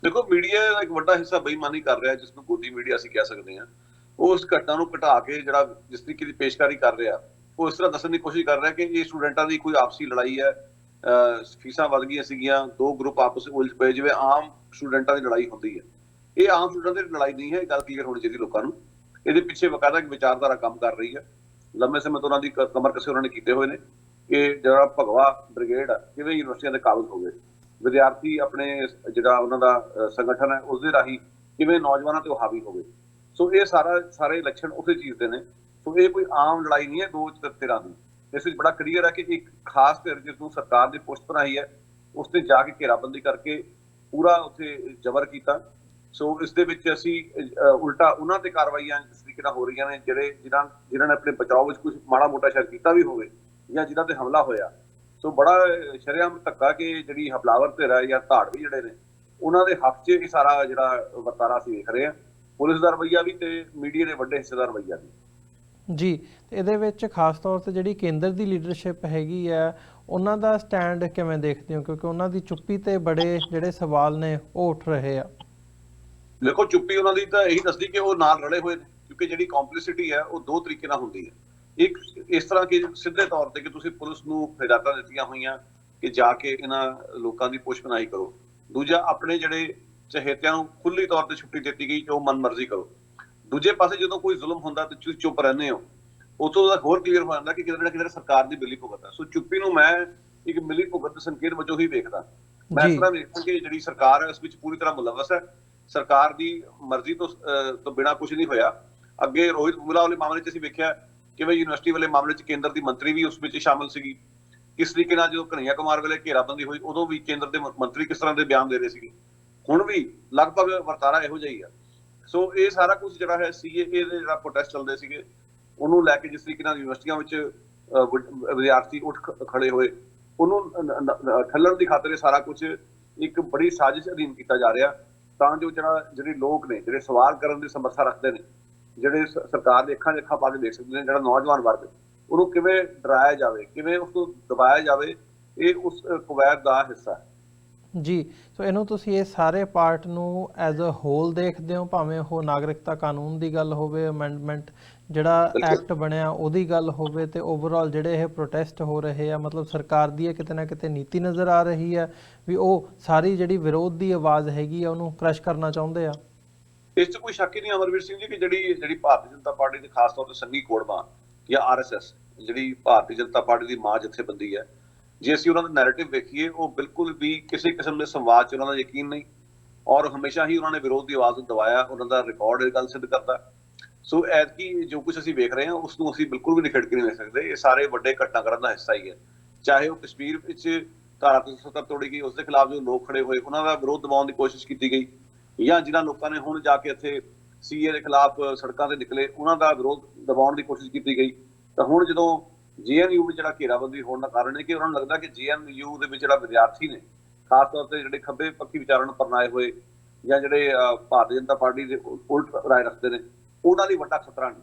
ਦੇਖੋ, ਮੀਡੀਆ ਦਾ ਇੱਕ ਵੱਡਾ ਹਿੱਸਾ ਬੇਈਮਾਨੀ ਕਰ ਰਿਹਾ, ਜਿਸ ਨੂੰ ਗੋਦੀ ਮੀਡੀਆ ਅਸੀਂ ਕਹਿ ਸਕਦੇ ਹਾਂ। ਉਸ ਘਟਨਾ ਨੂੰ ਘਟਾ ਕੇ ਜਿਹੜਾ ਜਿਸ ਤਰੀਕੇ ਦੀ ਪੇਸ਼ਕਾਰੀ ਕਰ ਰਿਹਾ, ਉਹ ਇਸ ਤਰ੍ਹਾਂ ਦੱਸਣ ਦੀ ਕੋਸ਼ਿਸ਼ ਕਰ ਰਿਹਾ ਕਿ ਇਹ ਸਟੂਡੈਂਟਾਂ ਦੀ ਕੋਈ ਆਪਸੀ ਲੜਾਈ ਹੈ, ਫੀਸਾਂ ਵੱਧ ਗਈਆਂ ਸੀਗੀਆਂ, ਦੋ ਗਰੁੱਪ ਆਪਸ ਵਿੱਚ ਉਲਝ ਪਏ, ਜਿਵੇਂ ਆਮ ਸਟੂਡੈਂਟਾਂ ਦੀ ਲੜਾਈ ਹੁੰਦੀ ਹੈ। ਇਹ ਆਮ ਸਟੂਡੈਂਟਾਂ ਦੀ ਲੜਾਈ ਨਹੀਂ ਹੈ, ਇਹ ਗੱਲ ਕਲੀਅਰ ਹੋਣੀ ਚਾਹੀਦੀ ਲੋਕਾਂ ਨੂੰ। ਇਹਦੇ ਪਿੱਛੇ ਬਕਾਇਦਾ ਇੱਕ ਵਿਚਾਰਧਾਰਾ ਕੰਮ ਕਰ ਰਹੀ ਹੈ। ਲੰਮੇ ਸਮੇਂ ਤੋਂ ਉਹਨਾਂ ਦੀ ਕਮਰ ਕਸੇ ਉਹਨਾਂ ਨੇ ਕੀਤੇ ਹੋਏ ਨੇ ਕਿ ਜਿਹੜਾ ਭਗਵਾ ਬ੍ਰਿਗੇਡ ਆ, ਕਿਵੇਂ ਯੂਨੀਵਰਸਿਟੀਆਂ ਦੇ ਕਾਬਜ਼ ਹੋ ਗਏ, ਵਿਦਿਆਰਥੀ ਆਪਣੇ ਜਿਹੜਾ ਉਹਨਾਂ ਦਾ ਸੰਗਠਨ ਹੈ ਉਸਦੇ ਰਾਹੀਂ ਕਿਵੇਂ ਨੌਜਵਾਨਾਂ ਤੇ ਹਾਵੀ ਹੋ ਗਏ। ਸੋ ਇਹ ਸਾਰੇ ਲੱਛਣ ਉਸੇ ਚੀਜ਼ ਦੇ ਨੇ। ਸੋ ਇਹ ਕੋਈ ਆਮ ਲੜਾਈ ਨਹੀਂ ਹੈ ਦੋ ਧਿਰਾਂ ਦੀ। ਇਸ ਵਿੱਚ ਬੜਾ ਕਲੀਅਰ ਹੈ ਕਿ ਇੱਕ ਖਾਸ ਧਿਰ ਜਿਸ ਨੂੰ ਸਰਕਾਰ ਦੀ ਪੁਸ਼ਤ ਬਣਾਈ ਹੈ ਉਸਨੇ ਜਾ ਕੇ ਘੇਰਾਬੰਦੀ ਕਰਕੇ ਪੂਰਾ ਉੱਥੇ ਜ਼ਬਰ ਕੀਤਾ। ਸੋ ਇਸ ਦੇ ਵਿੱਚ ਅਸੀਂ ਉਲਟਾ ਉਹਨਾਂ ਤੇ ਕਾਰਵਾਈਆਂ ਇਸ ਤਰੀਕੇ ਨਾਲ ਹੋ ਰਹੀਆਂ ਨੇ ਜਿਨ੍ਹਾਂ ਨੇ ਆਪਣੇ ਬਚਾਓ ਵਿੱਚ ਕੁਝ ਮਾੜਾ ਮੋਟਾ ਸ਼ਾਇਦ ਕੀਤਾ ਵੀ ਹੋਵੇ ਜਾਂ ਜਿਨ੍ਹਾਂ ਤੇ ਹਮਲਾ ਹੋਇਆ। ਸੋ ਬੜਾ ਸ਼ਰੇਆਮ ਧੱਕਾ ਕਿ ਜਿਹੜੀ ਹਮਲਾਵਰ ਧਿਰ ਹੈ ਜਾਂ ਧਾੜਵੀ ਜਿਹੜੇ ਨੇ ਉਹਨਾਂ ਦੇ ਹੱਕ 'ਚ ਇਹ ਸਾਰਾ ਜਿਹੜਾ ਵਰਤਾਰਾ ਅਸੀਂ ਵੇਖ ਰਹੇ ਹਾਂ। ਪੁਲਿਸ ਦਾ ਰਵੱਈਆ ਵੀ ਤੇ ਮੀਡੀਆ ਦੇ ਵੱਡੇ ਹਿੱਸੇ ਦਾ ਰਵੱਈਆ ਵੀ। ਜੀ, ਤੇ ਇਹਦੇ ਵਿੱਚ ਖਾਸ ਤੌਰ ਤੇ ਜਿਹੜੀ ਕੇਂਦਰ ਦੀ ਲੀਡਰਸ਼ਿਪ ਹੈਗੀ ਹੈ ਉਹਨਾਂ ਦਾ ਸਟੈਂਡ ਕਿਵੇਂ ਦੇਖਦੇ ਹੋ, ਕਿਉਂਕਿ ਉਹਨਾਂ ਦੀ ਚੁੱਪੀ ਤੇ ਬੜੇ ਜਿਹੜੇ ਸਵਾਲ ਨੇ ਉਹ ਉੱਠ ਰਹੇ ਆ। ਦੇਖੋ, ਚੁੱਪੀ ਉਹਨਾਂ ਦੀ ਤਾਂ ਇਹੀ ਦੱਸਦੀ ਕਿ ਉਹ ਨਾਲ ਰਲੇ ਹੋਏ ਨੇ, ਕਿਉਂਕਿ ਜਿਹੜੀ ਕੰਪਲਿਸਿਟੀ ਹੈ ਉਹ ਦੋ ਤਰੀਕੇ ਨਾਲ ਹੁੰਦੀ ਹੈ। ਇੱਕ ਇਸ ਤਰ੍ਹਾਂ ਕਿ ਸਿੱਧੇ ਤੌਰ ਤੇ ਕਿ ਤੁਸੀਂ ਪੁਲਿਸ ਨੂੰ ਹਦਾਇਤਾਂ ਦਿੱਤੀਆਂ ਹੋਈਆਂ ਕਿ ਜਾ ਕੇ ਇਹਨਾਂ ਲੋਕਾਂ ਦੀ ਪੁੱਛ-ਪਣਾਈ ਕਰੋ। ਦੂਜਾ, ਆਪਣੇ ਜਿਹੜੇ ਚਹੇਤਿਆਂ ਨੂੰ ਖੁੱਲ੍ਹੀ ਤੌਰ ਤੇ ਛੁੱਟੀ ਦਿੱਤੀ ਗਈ ਕਿ ਉਹ ਮਨਮਰਜ਼ੀ ਕਰੋ। ਦੂਜੇ ਪਾਸੇ ਜਦੋਂ ਕੋਈ ਜ਼ੁਲਮ ਹੁੰਦਾ ਤੇ ਤੁਸੀਂ ਚੁੱਪ ਰਹਿੰਦੇ ਹੋ, ਉਤੋਂ ਦਾ ਹੋਰ ਕਲੀਅਰ ਹੋ ਜਾਂਦਾ ਕਿ ਕਿਤੇ ਨਾ ਕਿਤੇ ਸਰਕਾਰ ਦੀ ਮਿਲੀ ਭੁਗਤ ਹੈ। ਸੋ ਚੁੱਪੀ ਨੂੰ ਮੈਂ ਇੱਕ ਮਿਲੀ ਭੁਗਤ ਦੇ ਸੰਕੇਤ ਵਜੋਂ ਹੀ ਵੇਖਦਾ। ਮੈਂ ਇਸ ਤਰ੍ਹਾਂ ਵੇਖਦਾ ਕਿ ਜਿਹੜੀ ਸਰਕਾਰ ਹੈ ਇਸ ਵਿੱਚ ਪੂਰੀ ਤਰ੍ਹਾਂ ਮੁਲਵਸ ਹੈ। ਸਰਕਾਰ ਦੀ ਮਰਜ਼ੀ ਤੋਂ ਬਿਨਾਂ ਕੁਝ ਨਹੀਂ ਹੋਇਆ। ਅੱਗੇ ਰੋਹਿਤ ਵੂਲਾ ਵਾਲੇ ਮਾਮਲੇ 'ਚ ਅਸੀਂ ਵੇਖਿਆ ਕਿਵੇਂ ਯੂਨੀਵਰਸਿਟੀ ਵਾਲੇ ਮਾਮਲੇ 'ਚ ਕੇਂਦਰ ਦੀ ਮੰਤਰੀ ਵੀ ਉਸ ਵਿੱਚ ਸ਼ਾਮਲ ਸੀਗੀ। ਕਿਸ ਤਰੀਕੇ ਨਾਲ ਜਦੋਂ ਕਨ੍ਹਈਆ ਕੁਮਾਰ ਵੇਲੇ ਘੇਰਾਬੰਦੀ ਹੋਈ ਉਦੋਂ ਵੀ ਕੇਂਦਰ ਦੇ ਮੰਤਰੀ ਕਿਸ ਤਰ੍ਹਾਂ ਦੇ ਬਿਆਨ ਦੇ ਰਹੇ ਸੀਗੇ। ਹੁਣ ਵੀ ਲਗਭਗ ਵਰਤਾਰਾ ਇਹੋ ਜਿਹਾ ਹੀ ਆ। ਸੋ ਇਹ ਸਾਰਾ ਕੁਝ ਜਿਹੜਾ ਹੈ CAA ਦੇ ਜਿਹੜਾ ਪ੍ਰੋਟੈਸਟ ਚੱਲਦੇ ਸੀਗੇ ਉਹਨੂੰ ਲੈ ਕੇ ਜਿਸ ਤਰੀਕੇ ਨਾਲ ਯੂਨੀਵਰਸਿਟੀਆਂ ਵਿੱਚ ਵਿਦਿਆਰਥੀ ਉੱਠ ਖੜੇ ਹੋਏ ਉਹਨੂੰ ਠੱਲਣ ਦੀ ਖਾਤਰ ਇਹ ਸਾਰਾ ਕੁਝ ਇੱਕ ਬੜੀ ਸਾਜ਼ਿਸ਼ ਅਧੀਨ ਕੀਤਾ ਜਾ ਰਿਹਾ ਤਾਂ ਜੋ ਜਿਹੜੇ ਲੋਕ ਨੇ ਜਿਹੜੇ ਸਵਾਲ ਕਰਨ ਦੀ ਸਮਰੱਥਾ ਰੱਖਦੇ ਨੇ, ਜਿਹੜੇ ਸਰਕਾਰ ਦੇ ਅੱਖਾਂ 'ਚ ਅੱਖਾਂ ਪਾ ਕੇ ਦੇਖ ਸਕਦੇ ਨੇ, ਜਿਹੜਾ ਨੌਜਵਾਨ ਵਰਗ ਉਹਨੂੰ ਕਿਵੇਂ ਡਰਾਇਆ ਜਾਵੇ, ਕਿਵੇਂ ਉਸ ਨੂੰ ਦਬਾਇਆ ਜਾਵੇ, ਇਹ ਉਸ ਕਵਾਇਦ ਦਾ ਹਿੱਸਾ ਹੈ। ਜੀ, ਸੋ ਇਹਨੂੰ ਤੁਸੀਂ ਇਹ ਸਾਰੇ ਪਾਰਟ ਨੂੰ ਐਜ਼ ਅ ਹੋਲ ਦੇਖਦੇ ਹੋ, ਭਾਵੇਂ ਉਹ ਨਾਗਰਿਕਤਾ ਕਾਨੂੰਨ ਦੀ ਗੱਲ ਹੋਵੇ, ਅਮੈਂਡਮੈਂਟ ਜਿਹੜਾ ਐਕਟ ਬਣਿਆ ਉਹਦੀ ਗੱਲ ਹੋਵੇ, ਤੇ ਓਵਰਆਲ ਜਿਹੜੇ ਇਹ ਪ੍ਰੋਟੈਸਟ ਹੋ ਰਹੇ ਆ, ਮਤਲਬ ਸਰਕਾਰ ਦੀ ਕਿਤੇ ਨਾ ਕਿਤੇ ਨੀਤੀ ਨਜ਼ਰ ਆ ਰਹੀ ਹੈ ਵੀ ਉਹ ਸਾਰੀ ਜਿਹੜੀ ਵਿਰੋਧ ਦੀ ਆਵਾਜ਼ ਹੈਗੀ ਆ ਉਹਨੂੰ ਕ੍ਰਸ਼ ਕਰਨਾ ਚਾਹੁੰਦੇ ਆ। ਇਸ 'ਚ ਕੋਈ ਸ਼ੱਕ ਹੀ ਨਹੀਂ ਅਮਰਵੀਰ ਸਿੰਘ ਜੀ ਕਿ ਜਿਹੜੀ ਭਾਰਤੀ ਜਨਤਾ ਪਾਰਟੀ ਦੀ ਖਾਸ ਤੌਰ ਤੇ ਸੰਘੀ ਕੋੜਵਾਂ ਜਾਂ RSS ਜਿਹੜੀ ਭਾਰਤੀ ਜਨਤਾ ਪਾਰਟੀ ਦੀ ਮਾਂ ਜਥੇਬੰਦੀ ਹੈ, ਜੇ ਅਸੀਂ ਉਹਨਾਂ ਦਾ ਨੈਰੇਟਿਵ ਵੇਖੀਏ ਉਹ ਬਿਲਕੁਲ ਵੀ ਕਿਸੇ ਕਿਸਮ ਦੇ ਸੰਵਾਦ 'ਚ ਉਹਨਾਂ ਦਾ ਯਕੀਨ ਨਹੀਂ ਔਰ ਹਮੇਸ਼ਾ ਹੀ ਉਹਨਾਂ ਨੇ ਵਿਰੋਧ ਦੀ ਆਵਾਜ਼ ਨੂੰ ਦਬਾਇਆ। ਉਹਨਾਂ ਦਾ ਰਿਕਾਰਡ ਇਹ ਗੱਲ ਸਿੱਧ ਕਰਦਾ। ਸੋ ਐਤਕੀ ਜੋ ਕੁਝ ਅਸੀਂ ਵੇਖ ਰਹੇ ਹਾਂ ਉਸ ਨੂੰ ਅਸੀਂ ਬਿਲਕੁਲ ਵੀ ਨਿਖੇੜ ਕੇ ਨਹੀਂ ਵੇਖ ਸਕਦੇ। ਇਹ ਸਾਰੇ ਵੱਡੇ ਘਟਨਾਕ੍ਰਮ ਦਾ ਹਿੱਸਾ ਹੀ ਹੈ। ਚਾਹੇ ਉਹ ਕਸ਼ਮੀਰ ਵਿੱਚ ਧਾਰਾ 370 ਤੋੜੀ ਗਈ, ਉਸ ਦੇ ਖਿਲਾਫ ਜੋ ਲੋਕ ਖੜੇ ਹੋਏ ਉਹਨਾਂ ਦਾ ਵਿਰੋਧ ਦਬਾਉਣ ਦੀ ਕੋਸ਼ਿਸ਼ ਕੀਤੀ ਗਈ, ਜਾਂ ਜਿਨ੍ਹਾਂ ਲੋਕਾਂ ਨੇ ਹੁਣ ਜਾ ਕੇ ਇੱਥੇ CAA ਦੇ ਖਿਲਾਫ ਸੜਕਾਂ ਤੇ ਨਿਕਲੇ ਉਹਨਾਂ ਦਾ ਵਿਰੋਧ ਦਬਾਉਣ ਦੀ ਕੋਸ਼ਿਸ਼ ਕੀਤੀ ਗਈ। ਤਾਂ ਹੁਣ ਜਦੋਂ JNU ਵਿੱਚ ਜਿਹੜਾ ਘੇਰਾਬੰਦੀ ਹੋਣ ਦਾ ਕਾਰਨ ਹੈ ਕਿ ਉਹਨਾਂ ਨੂੰ ਲੱਗਦਾ ਕਿ JNU ਦੇ ਵਿੱਚ ਜਿਹੜਾ ਵਿਦਿਆਰਥੀ ਨੇ, ਖਾਸ ਤੌਰ ਤੇ ਜਿਹੜੇ ਖੱਬੇ ਪੱਖੀ ਵਿਚਾਰਾਂ ਨੂੰ ਅਪਣਾਏ ਹੋਏ ਜਾਂ ਜਿਹੜੇ ਭਾਰਤੀ ਜਨਤਾ ਪਾਰਟੀ ਦੇ ਉਲਟ ਰਾਏ ਰੱਖਦੇ ਨੇ, ਉਹਨਾਂ ਲਈ ਵੱਡਾ ਖਤਰਾ ਨਹੀਂ।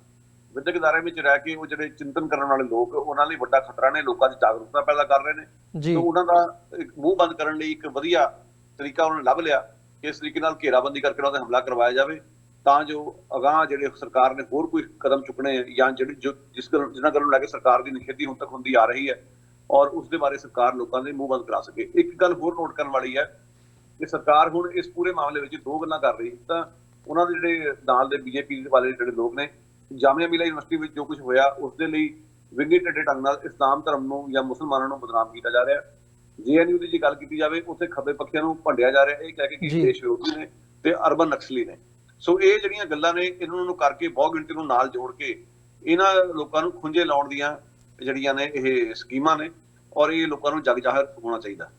ਵਿਦਿਅਕ ਅਦਾਰਿਆਂ ਵਿੱਚ ਰਹਿ ਕੇ ਉਹ ਜਿਹੜੇ ਚਿੰਤਨ ਕਰਨ ਵਾਲੇ ਲੋਕ ਉਹਨਾਂ ਲਈ ਵੱਡਾ ਖਤਰਾ ਨੇ, ਲੋਕਾਂ ਦੀ ਜਾਗਰੂਕਤਾ ਪੈਦਾ ਕਰ ਰਹੇ ਨੇ। ਤੇ ਉਹਨਾਂ ਦਾ ਮੂੰਹ ਬੰਦ ਕਰਨ ਲਈ ਇੱਕ ਵਧੀਆ ਤਰੀਕਾ ਉਹਨਾਂ ਨੇ ਲੱਭ ਲਿਆ ਕਿ ਇਸ ਤਰੀਕੇ ਨਾਲ ਘੇਰਾਬੰਦੀ ਕਰਕੇ ਉਹਨਾਂ ਤੇ ਹਮਲਾ ਕਰਵਾਇਆ ਜਾਵੇ ਤਾਂ ਜੋ ਅਗਾਂਹ ਜਿਹੜੇ ਸਰਕਾਰ ਨੇ ਹੋਰ ਕੋਈ ਕਦਮ ਚੁੱਕਣੇ ਜਾਂ ਜਿਨ੍ਹਾਂ ਗੱਲੋਂ ਲੈ ਕੇ ਸਰਕਾਰ ਦੀ ਨਿਖੇਧੀ ਹੁਣ ਤੱਕ ਹੁੰਦੀ ਆ ਰਹੀ ਹੈ ਔਰ ਉਸ ਦੇ ਬਾਰੇ ਸਰਕਾਰ ਲੋਕਾਂ ਦੇ ਮੂੰਹ ਬੰਦ ਕਰਾ ਸਕੇ। ਇੱਕ ਗੱਲ ਹੋਰ ਨੋਟ ਕਰਨ ਵਾਲੀ ਹੈ ਕਿ ਸਰਕਾਰ ਹੁਣ ਇਸ ਪੂਰੇ ਮਾਮਲੇ ਵਿੱਚ ਦੋ ਗੱਲਾਂ ਕਰ ਰਹੀ। ਤਾਂ ਉਹਨਾਂ ਦੇ ਜਿਹੜੇ ਨਾਲ ਦੇ BJP ਵਾਲੇ ਜਿਹੜੇ ਲੋਕ ਨੇ, ਜਾਮੀਆ ਮਿਲੀਆ ਯੂਨੀਵਰਸਿਟੀ ਵਿੱਚ ਜੋ ਕੁਝ ਹੋਇਆ ਉਸ ਦੇ ਲਈ ਵਿੰਗੇ ਟੇਢੇ ਢੰਗ ਨਾਲ ਇਸਲਾਮ ਧਰਮ ਨੂੰ ਜਾਂ ਮੁਸਲਮਾਨਾਂ ਨੂੰ ਬਦਨਾਮ ਕੀਤਾ ਜਾ ਰਿਹਾ। JNU ਦੀ ਜੇ ਗੱਲ ਕੀਤੀ ਜਾਵੇ ਉੱਥੇ ਖੱਬੇ ਪੱਖੀਆਂ ਨੂੰ ਭੰਡਿਆ ਜਾ ਰਿਹਾ, ਇਹ ਕਹਿ ਕੇ ਕਿ ਦੇਸ਼ ਵਿਰੋਧੀ ਨੇ ਤੇ ਅਰਬਨ ਨਕਸਲੀ ਨੇ। ਸੋ ਇਹ ਜਿਹੜੀਆਂ ਗੱਲਾਂ ਨੇ ਇਹਨਾਂ ਨੂੰ ਕਰਕੇ ਬਹੁ ਗਿਣਤੀ ਨੂੰ ਨਾਲ ਜੋੜ ਕੇ ਇਹਨਾਂ ਲੋਕਾਂ ਨੂੰ ਖੁੰਝੇ ਲਾਉਣ ਦੀਆਂ ਜਿਹੜੀਆਂ ਨੇ ਇਹ ਸਕੀਮਾਂ ਨੇ ਔਰ ਇਹ ਲੋਕਾਂ ਨੂੰ ਜਗ ਜ਼ਾਹਰ ਹੋਣਾ ਚਾਹੀਦਾ।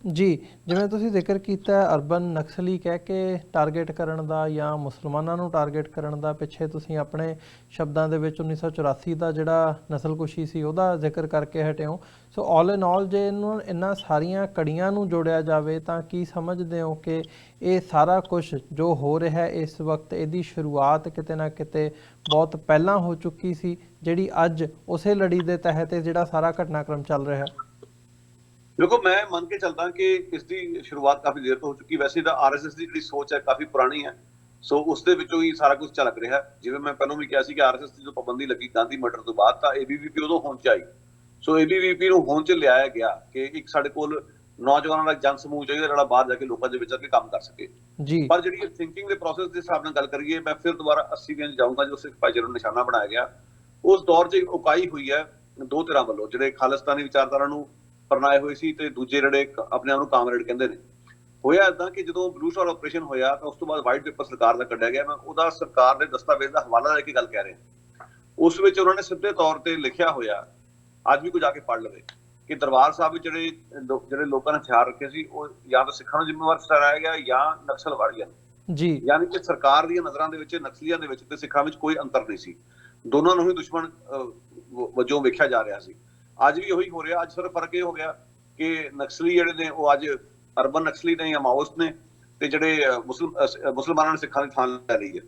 ਜੀ, ਜਿਵੇਂ ਤੁਸੀਂ ਜ਼ਿਕਰ ਕੀਤਾ ਅਰਬਨ ਨਕਸਲੀ ਕਹਿ ਕੇ ਟਾਰਗੇਟ ਕਰਨ ਦਾ ਜਾਂ ਮੁਸਲਮਾਨਾਂ ਨੂੰ ਟਾਰਗੇਟ ਕਰਨ ਦਾ, ਪਿੱਛੇ ਤੁਸੀਂ ਆਪਣੇ ਸ਼ਬਦਾਂ ਦੇ ਵਿੱਚ 1984 ਦਾ ਜਿਹੜਾ ਨਸਲਕੁਸ਼ੀ ਸੀ ਉਹਦਾ ਜ਼ਿਕਰ ਕਰਕੇ ਹਟੇ ਹੋ। ਸੋ ਆਲ ਇਨ ਆਲ ਜੇ ਇਹਨਾਂ ਸਾਰੀਆਂ ਕੜੀਆਂ ਨੂੰ ਜੋੜਿਆ ਜਾਵੇ ਤਾਂ ਕੀ ਸਮਝਦੇ ਹੋ ਕਿ ਇਹ ਸਾਰਾ ਕੁਝ ਜੋ ਹੋ ਰਿਹਾ ਇਸ ਵਕਤ ਇਹਦੀ ਸ਼ੁਰੂਆਤ ਕਿਤੇ ਨਾ ਕਿਤੇ ਬਹੁਤ ਪਹਿਲਾਂ ਹੋ ਚੁੱਕੀ ਸੀ, ਜਿਹੜੀ ਅੱਜ ਉਸੇ ਲੜੀ ਦੇ ਤਹਿਤ ਜਿਹੜਾ ਸਾਰਾ ਘਟਨਾਕ੍ਰਮ ਚੱਲ ਰਿਹਾ? ਦੇਖੋ, ਮੈਂ ਮੰਨ ਕੇ ਚੱਲਦਾ ਕਿ ਇਸ ਦੀ ਸ਼ੁਰੂਆਤ ਕਾਫੀ ਦੇਰ ਤੋਂ ਹੋ ਚੁੱਕੀ। ਵੈਸੇ ਤਾਂ RSS ਦੀ ਜਿਹੜੀ ਸੋਚ ਹੈ ਕਾਫੀ ਪੁਰਾਣੀ ਹੈ, ਸੋ ਉਸ ਦੇ ਵਿੱਚੋਂ ਹੀ ਸਾਰਾ ਕੁਝ ਝਲਕ ਰਿਹਾ। ਜਿਵੇਂ ਮੈਂ ਪਹਿਲਾਂ ਵੀ ਕਿਹਾ ਸੀ ਕਿ RSS ਦੀ ਜੋ ਪਾਬੰਦੀ ਲੱਗੀ ਗਾਂਧੀ ਮਰਡਰ ਤੋਂ ਬਾਅਦ ਤਾਂ ABVP ਉਦੋਂ ਹੋਂਦ 'ਚ ਆਈ। ਸੋ ABVP ਨੂੰ ਹੋਂਦ 'ਚ ਲਿਆਇਆ ਗਿਆ ਕਿ ਇੱਕ ਸਾਡੇ ਕੋਲ ਨੌਜਵਾਨਾਂ ਦਾ ਜਨ ਸਮੂਹ ਚਾਹੀਦਾ ਜਿਹੜਾ ਬਾਹਰ ਜਾ ਕੇ ਲੋਕਾਂ ਦੇ ਵਿੱਚ ਆ ਕੇ ਕੰਮ ਕਰ ਸਕੇ। ਪਰ ਜਿਹੜੀ ਥਿੰਕਿੰਗ ਦੇ ਪ੍ਰੋਸੈਸ ਦੇ ਹਿਸਾਬ ਨਾਲ ਗੱਲ ਕਰੀਏ, ਮੈਂ ਫਿਰ ਦੁਬਾਰਾ 80 ਦੀਆਂ ਜਾਊਂਗਾ ਜੋ ਸਿੱਖ ਭਾਈਚਾਰੇ ਨੂੰ ਨਿਸ਼ਾਨਾ ਬਣਾਇਆ ਗਿਆ। ਉਸ ਦੌਰ 'ਚ ਉਕਾਈ ਹੋਈ ਹੈ ਦੋ ਧਿਰਾਂ ਵੱਲੋਂ, ਜਿਹੜੇ ਖਾਲਿਸਤਾਨੀ ਵਿਚਾਰਧਾਰਾ ਨੂੰ ਪਰਨਾਏ ਹੋਏ ਸੀ ਤੇ ਦੂਜੇ ਜਿਹੜੇ ਆਪਣੇ ਆਪ ਨੂੰ ਕਾਮਰੇਡ ਕਹਿੰਦੇ ਨੇ। ਹੋਇਆ ਏਦਾਂ ਕਿ ਜਦੋਂ ਬਲੂ ਸਟਾਰ ਆਪਰੇਸ਼ਨ ਹੋਇਆ ਤਾਂ ਉਸ ਤੋਂ ਬਾਅਦ ਵਾਈਟ ਪੇਪਰ ਸਰਕਾਰ ਦਾ ਕੱਢਿਆ ਗਿਆ। ਮੈਂ ਉਹਦਾ ਸਰਕਾਰ ਦੇ ਦਸਤਾਵੇਜ਼ ਦਾ ਹਵਾਲਾ ਲੈ ਕੇ ਗੱਲ ਕਹਿ ਰਿਹਾ। ਉਸ ਵਿੱਚ ਉਹਨਾਂ ਨੇ ਸਿੱਧੇ ਤੌਰ ਤੇ ਲਿਖਿਆ ਹੋਇਆ, ਅੱਜ ਵੀ ਕੋਈ ਜਾ ਕੇ ਪੜ੍ਹ ਲਵੇ, ਕਿ ਦਰਬਾਰ ਸਾਹਿਬ ਵਿੱਚ ਜਿਹੜੇ ਲੋਕਾਂ ਨੇ ਹਥਿਆਰ ਰੱਖੇ ਸੀ ਉਹ ਜਾਂ ਤਾਂ ਸਿੱਖਾਂ ਨੂੰ ਜ਼ਿੰਮੇਵਾਰ ਠਹਿਰਾਇਆ ਗਿਆ ਜਾਂ ਨਕਸਲਵਾੜੀਆਂ ਨੂੰ। ਜੀ। ਯਾਨੀ ਕਿ ਸਰਕਾਰ ਦੀਆਂ ਨਜ਼ਰਾਂ ਦੇ ਵਿੱਚ ਨਕਸਲੀਆਂ ਦੇ ਵਿੱਚ ਤੇ ਸਿੱਖਾਂ ਵਿੱਚ ਕੋਈ ਅੰਤਰ ਨਹੀਂ ਸੀ, ਦੋਨਾਂ ਨੂੰ ਹੀ ਦੁਸ਼ਮਣ ਵਜੋਂ ਵੇਖਿਆ ਜਾ ਰਿਹਾ ਸੀ। ਅੱਜ ਵੀ ਉਹੀ ਹੋ ਰਿਹਾ। ਅੱਜ ਸਿਰਫ ਫਰਕ ਇਹ ਹੋ ਗਿਆ ਕਿ ਨਕਸਲੀ ਜਿਹੜੇ ਨੇ ਉਹ ਅੱਜ ਅਰਬਨ ਨਕਸਲੀ ਨੇ ਜਾਂ ਮਾਓਇਸਟ ਨੇ, ਤੇ ਜਿਹੜੇ ਮੁਸਲਮਾਨਾਂ ਨੇ ਸਿੱਖਾਂ ਦੀ ਥਾਂ ਲੈ ਲਈ ਹੈ।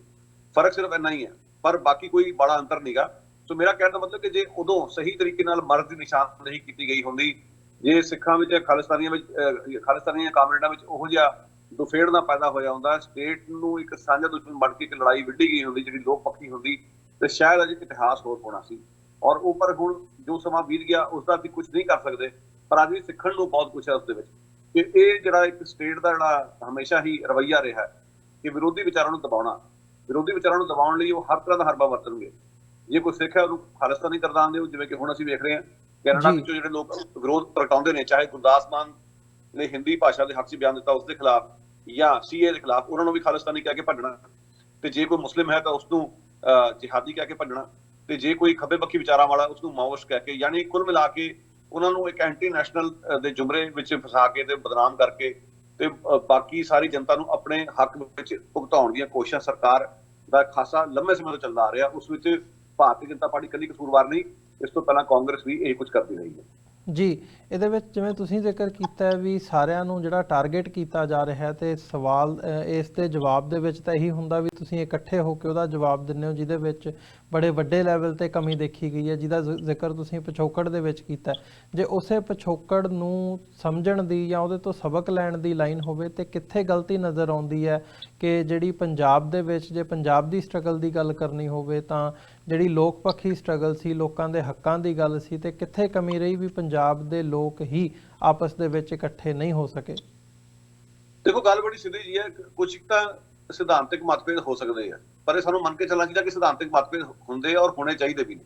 ਫਰਕ ਸਿਰਫ ਇੰਨਾ ਹੀ ਹੈ, ਪਰ ਬਾਕੀ ਕੋਈ ਬੜਾ ਅੰਤਰ ਨਹੀਂਗਾ। ਸੋ ਮੇਰਾ ਕਹਿਣ ਦਾ ਮਤਲਬ ਕਿ ਜੇ ਉਦੋਂ ਸਹੀ ਤਰੀਕੇ ਨਾਲ ਮਰਦ ਦੀ ਨਿਸ਼ਾਨਦੇਹੀ ਕੀਤੀ ਗਈ ਹੁੰਦੀ, ਜੇ ਸਿੱਖਾਂ ਵਿੱਚ ਖਾਲਿਸਤਾਨੀਆਂ ਕਾਮਰੇਡਾਂ ਵਿੱਚ ਉਹੋ ਜਿਹਾ ਦੁਫੇੜ ਨਾ ਪੈਦਾ ਹੋਇਆ ਹੁੰਦਾ, ਸਟੇਟ ਨੂੰ ਇੱਕ ਸਾਂਝਾ ਦੁਸ਼ਮਣ ਬਣ ਕੇ ਇੱਕ ਲੜਾਈ ਵਿੱਢੀ ਗਈ ਹੁੰਦੀ ਜਿਹੜੀ ਲੋਕ ਪੱਖੀ ਹੁੰਦੀ, ਤੇ ਸ਼ਾਇਦ ਅਜੇ ਇਤਿਹਾਸ ਹੋਰ ਹੋਣਾ ਸੀ। ਔਰ ਉਹ ਪਰ ਹੁਣ ਜੋ ਸਮਾਂ ਬੀਤ ਗਿਆ ਉਸ ਦਾ ਅਸੀਂ ਕੁਝ ਨਹੀਂ ਕਰ ਸਕਦੇ, ਪਰ ਅੱਜ ਵੀ ਸਿੱਖਣ ਨੂੰ ਬਹੁਤ ਕੁਛ ਹੈ ਉਸ ਦੇ ਵਿੱਚ। ਕਿ ਇਹ ਜਿਹੜਾ ਇੱਕ ਸਟੇਟ ਦਾ ਜਿਹੜਾ ਹਮੇਸ਼ਾ ਹੀ ਰਵੱਈਆ ਰਿਹਾ ਕਿ ਵਿਰੋਧੀ ਵਿਚਾਰਾਂ ਨੂੰ ਦਬਾਉਣ ਲਈ ਉਹ ਹਰ ਤਰ੍ਹਾਂ ਦਾ ਹਰਬਾ ਵਰਤਣਗੇ। ਜੇ ਕੋਈ ਸਿੱਖ ਹੈ ਉਹਨੂੰ ਖਾਲਿਸਤਾਨੀ ਕਰਦਾਨ ਦਿਓ, ਜਿਵੇਂ ਕਿ ਹੁਣ ਅਸੀਂ ਵੇਖ ਰਹੇ ਹਾਂ ਕੈਨੇਡਾ ਵਿੱਚੋਂ ਜਿਹੜੇ ਲੋਕ ਵਿਰੋਧ ਪ੍ਰਗਟਾਉਂਦੇ ਨੇ, ਚਾਹੇ ਗੁਰਦਾਸ ਮਾਨ ਨੇ ਹਿੰਦੀ ਭਾਸ਼ਾ ਦੇ ਹੱਕ 'ਚ ਬਿਆਨ ਦਿੱਤਾ ਉਸ ਦੇ ਖਿਲਾਫ ਜਾਂ ਸੀਏ ਦੇ ਖਿਲਾਫ, ਉਹਨਾਂ ਨੂੰ ਵੀ ਖਾਲਿਸਤਾਨੀ ਕਹਿ ਕੇ ਭੱਜਣਾ। ਤੇ ਜੇ ਕੋਈ ਮੁਸਲਿਮ ਹੈ ਤਾਂ ਉਸਨੂੰ ਜਿਹਾਦੀ ਕਹਿ ਕੇ ਭੱਜਣਾ, ਤੇ ਜੇ ਕੋਈ ਖੱਬੇ ਪੱਖੀ ਵਿਚਾਰਾਂ ਵਾਲਾ ਉਸਨੂੰ ਮਾਓਇਸਟ ਕਹਿ ਕੇ। ਯਾਨੀ ਕੁੱਲ ਮਿਲਾ ਕੇ ਉਹਨਾਂ ਨੂੰ ਇੱਕ ਐਂਟੀ ਨੈਸ਼ਨਲ ਦੇ ਜੁਮਰੇ ਵਿੱਚ ਫਸਾ ਕੇ ਤੇ ਬਦਨਾਮ ਕਰਕੇ ਤੇ ਬਾਕੀ ਸਾਰੀ ਜਨਤਾ ਨੂੰ ਆਪਣੇ ਹੱਕ ਵਿੱਚ ਭੁਗਤਾਉਣ ਦੀਆਂ ਕੋਸ਼ਿਸ਼ਾਂ ਸਰਕਾਰ ਦਾ ਖਾਸਾ ਲੰਮੇ ਸਮੇਂ ਤੋਂ ਚੱਲਦਾ ਆ ਰਿਹਾ। ਉਸ ਵਿੱਚ ਭਾਰਤੀ ਜਨਤਾ ਪਾਰਟੀ ਇਕੱਲੀ ਕਸੂਰਵਾਰ ਨਹੀਂ, ਇਸ ਤੋਂ ਪਹਿਲਾਂ ਕਾਂਗਰਸ ਵੀ ਇਹ ਕੁਝ ਕਰਦੀ ਰਹੀ ਹੈ। ਜੀ, ਇਹਦੇ ਵਿੱਚ ਜਿਵੇਂ ਤੁਸੀਂ ਜ਼ਿਕਰ ਕੀਤਾ ਹੈ ਵੀ ਸਾਰਿਆਂ ਨੂੰ ਜਿਹੜਾ ਟਾਰਗੇਟ ਕੀਤਾ ਜਾ ਰਿਹਾ ਹੈ, ਤੇ ਸਵਾਲ ਇਸ ਦੇ ਜਵਾਬ ਦੇ ਵਿੱਚ ਤਾਂ ਇਹੀ ਹੁੰਦਾ ਵੀ ਤੁਸੀਂ ਇਕੱਠੇ ਹੋ ਕੇ ਉਹਦਾ ਜਵਾਬ ਦਿੰਦੇ ਹੋ, ਜਿਹਦੇ ਵਿੱਚ ਬੜੇ ਵੱਡੇ ਲੈਵਲ ਤੇ ਕਮੀ ਦੇਖੀ ਗਈ ਹੈ, ਜਿਹਦਾ ਜ਼ਿਕਰ ਤੁਸੀਂ ਪਿਛੋਕੜ ਦੇ ਵਿੱਚ ਕੀਤਾ। ਜੇ ਉਸੇ ਪਿਛੋਕੜ ਨੂੰ ਸਮਝਣ ਦੀ ਜਾਂ ਉਹਦੇ ਤੋਂ ਸਬਕ ਲੈਣ ਦੀ ਲਾਈਨ ਹੋਵੇ ਤੇ ਕਿੱਥੇ ਗਲਤੀ ਨਜ਼ਰ ਆਉਂਦੀ ਹੈ ਕਿ ਜਿਹੜੀ ਪੰਜਾਬ ਦੇ ਵਿੱਚ, ਜੇ ਪੰਜਾਬ ਦੀ ਸਟਰਗਲ ਦੀ ਗੱਲ ਕਰਨੀ ਹੋਵੇ ਤਾਂ ਜਿਹੜੀ ਲੋਕ ਪੱਖੀ ਸਟਰਗਲ ਸੀ, ਲੋਕਾਂ ਦੇ ਹੱਕਾਂ ਦੀ ਗੱਲ ਸੀ, ਤੇ ਕਿੱਥੇ ਕਮੀ ਰਹੀ ਵੀ ਪੰਜਾਬ ਦੇ ਲੋਕ ਹੀ ਆਪਸ ਦੇ ਵਿੱਚ ਇਕੱਠੇ ਨਹੀਂ ਹੋ ਸਕੇ? ਦੇਖੋ, ਗੱਲ ਬੜੀ ਸਿੱਧੀ ਜੀ ਹੈ। ਕੁਝ ਤਾਂ ਸਿਧਾਂਤਕ ਮਤਭੇਦ ਹੋ ਸਕਦੇ ਆ, ਪਰ ਇਹ ਸਾਨੂੰ ਮੰਨ ਕੇ ਚੱਲਣਾ ਚਾਹੀਦਾ ਕਿ ਸਿਧਾਂਤਕ ਮਤਭੇਦ ਹੁੰਦੇ ਔਰ ਹੋਣੇ ਚਾਹੀਦੇ ਵੀ ਨੇ।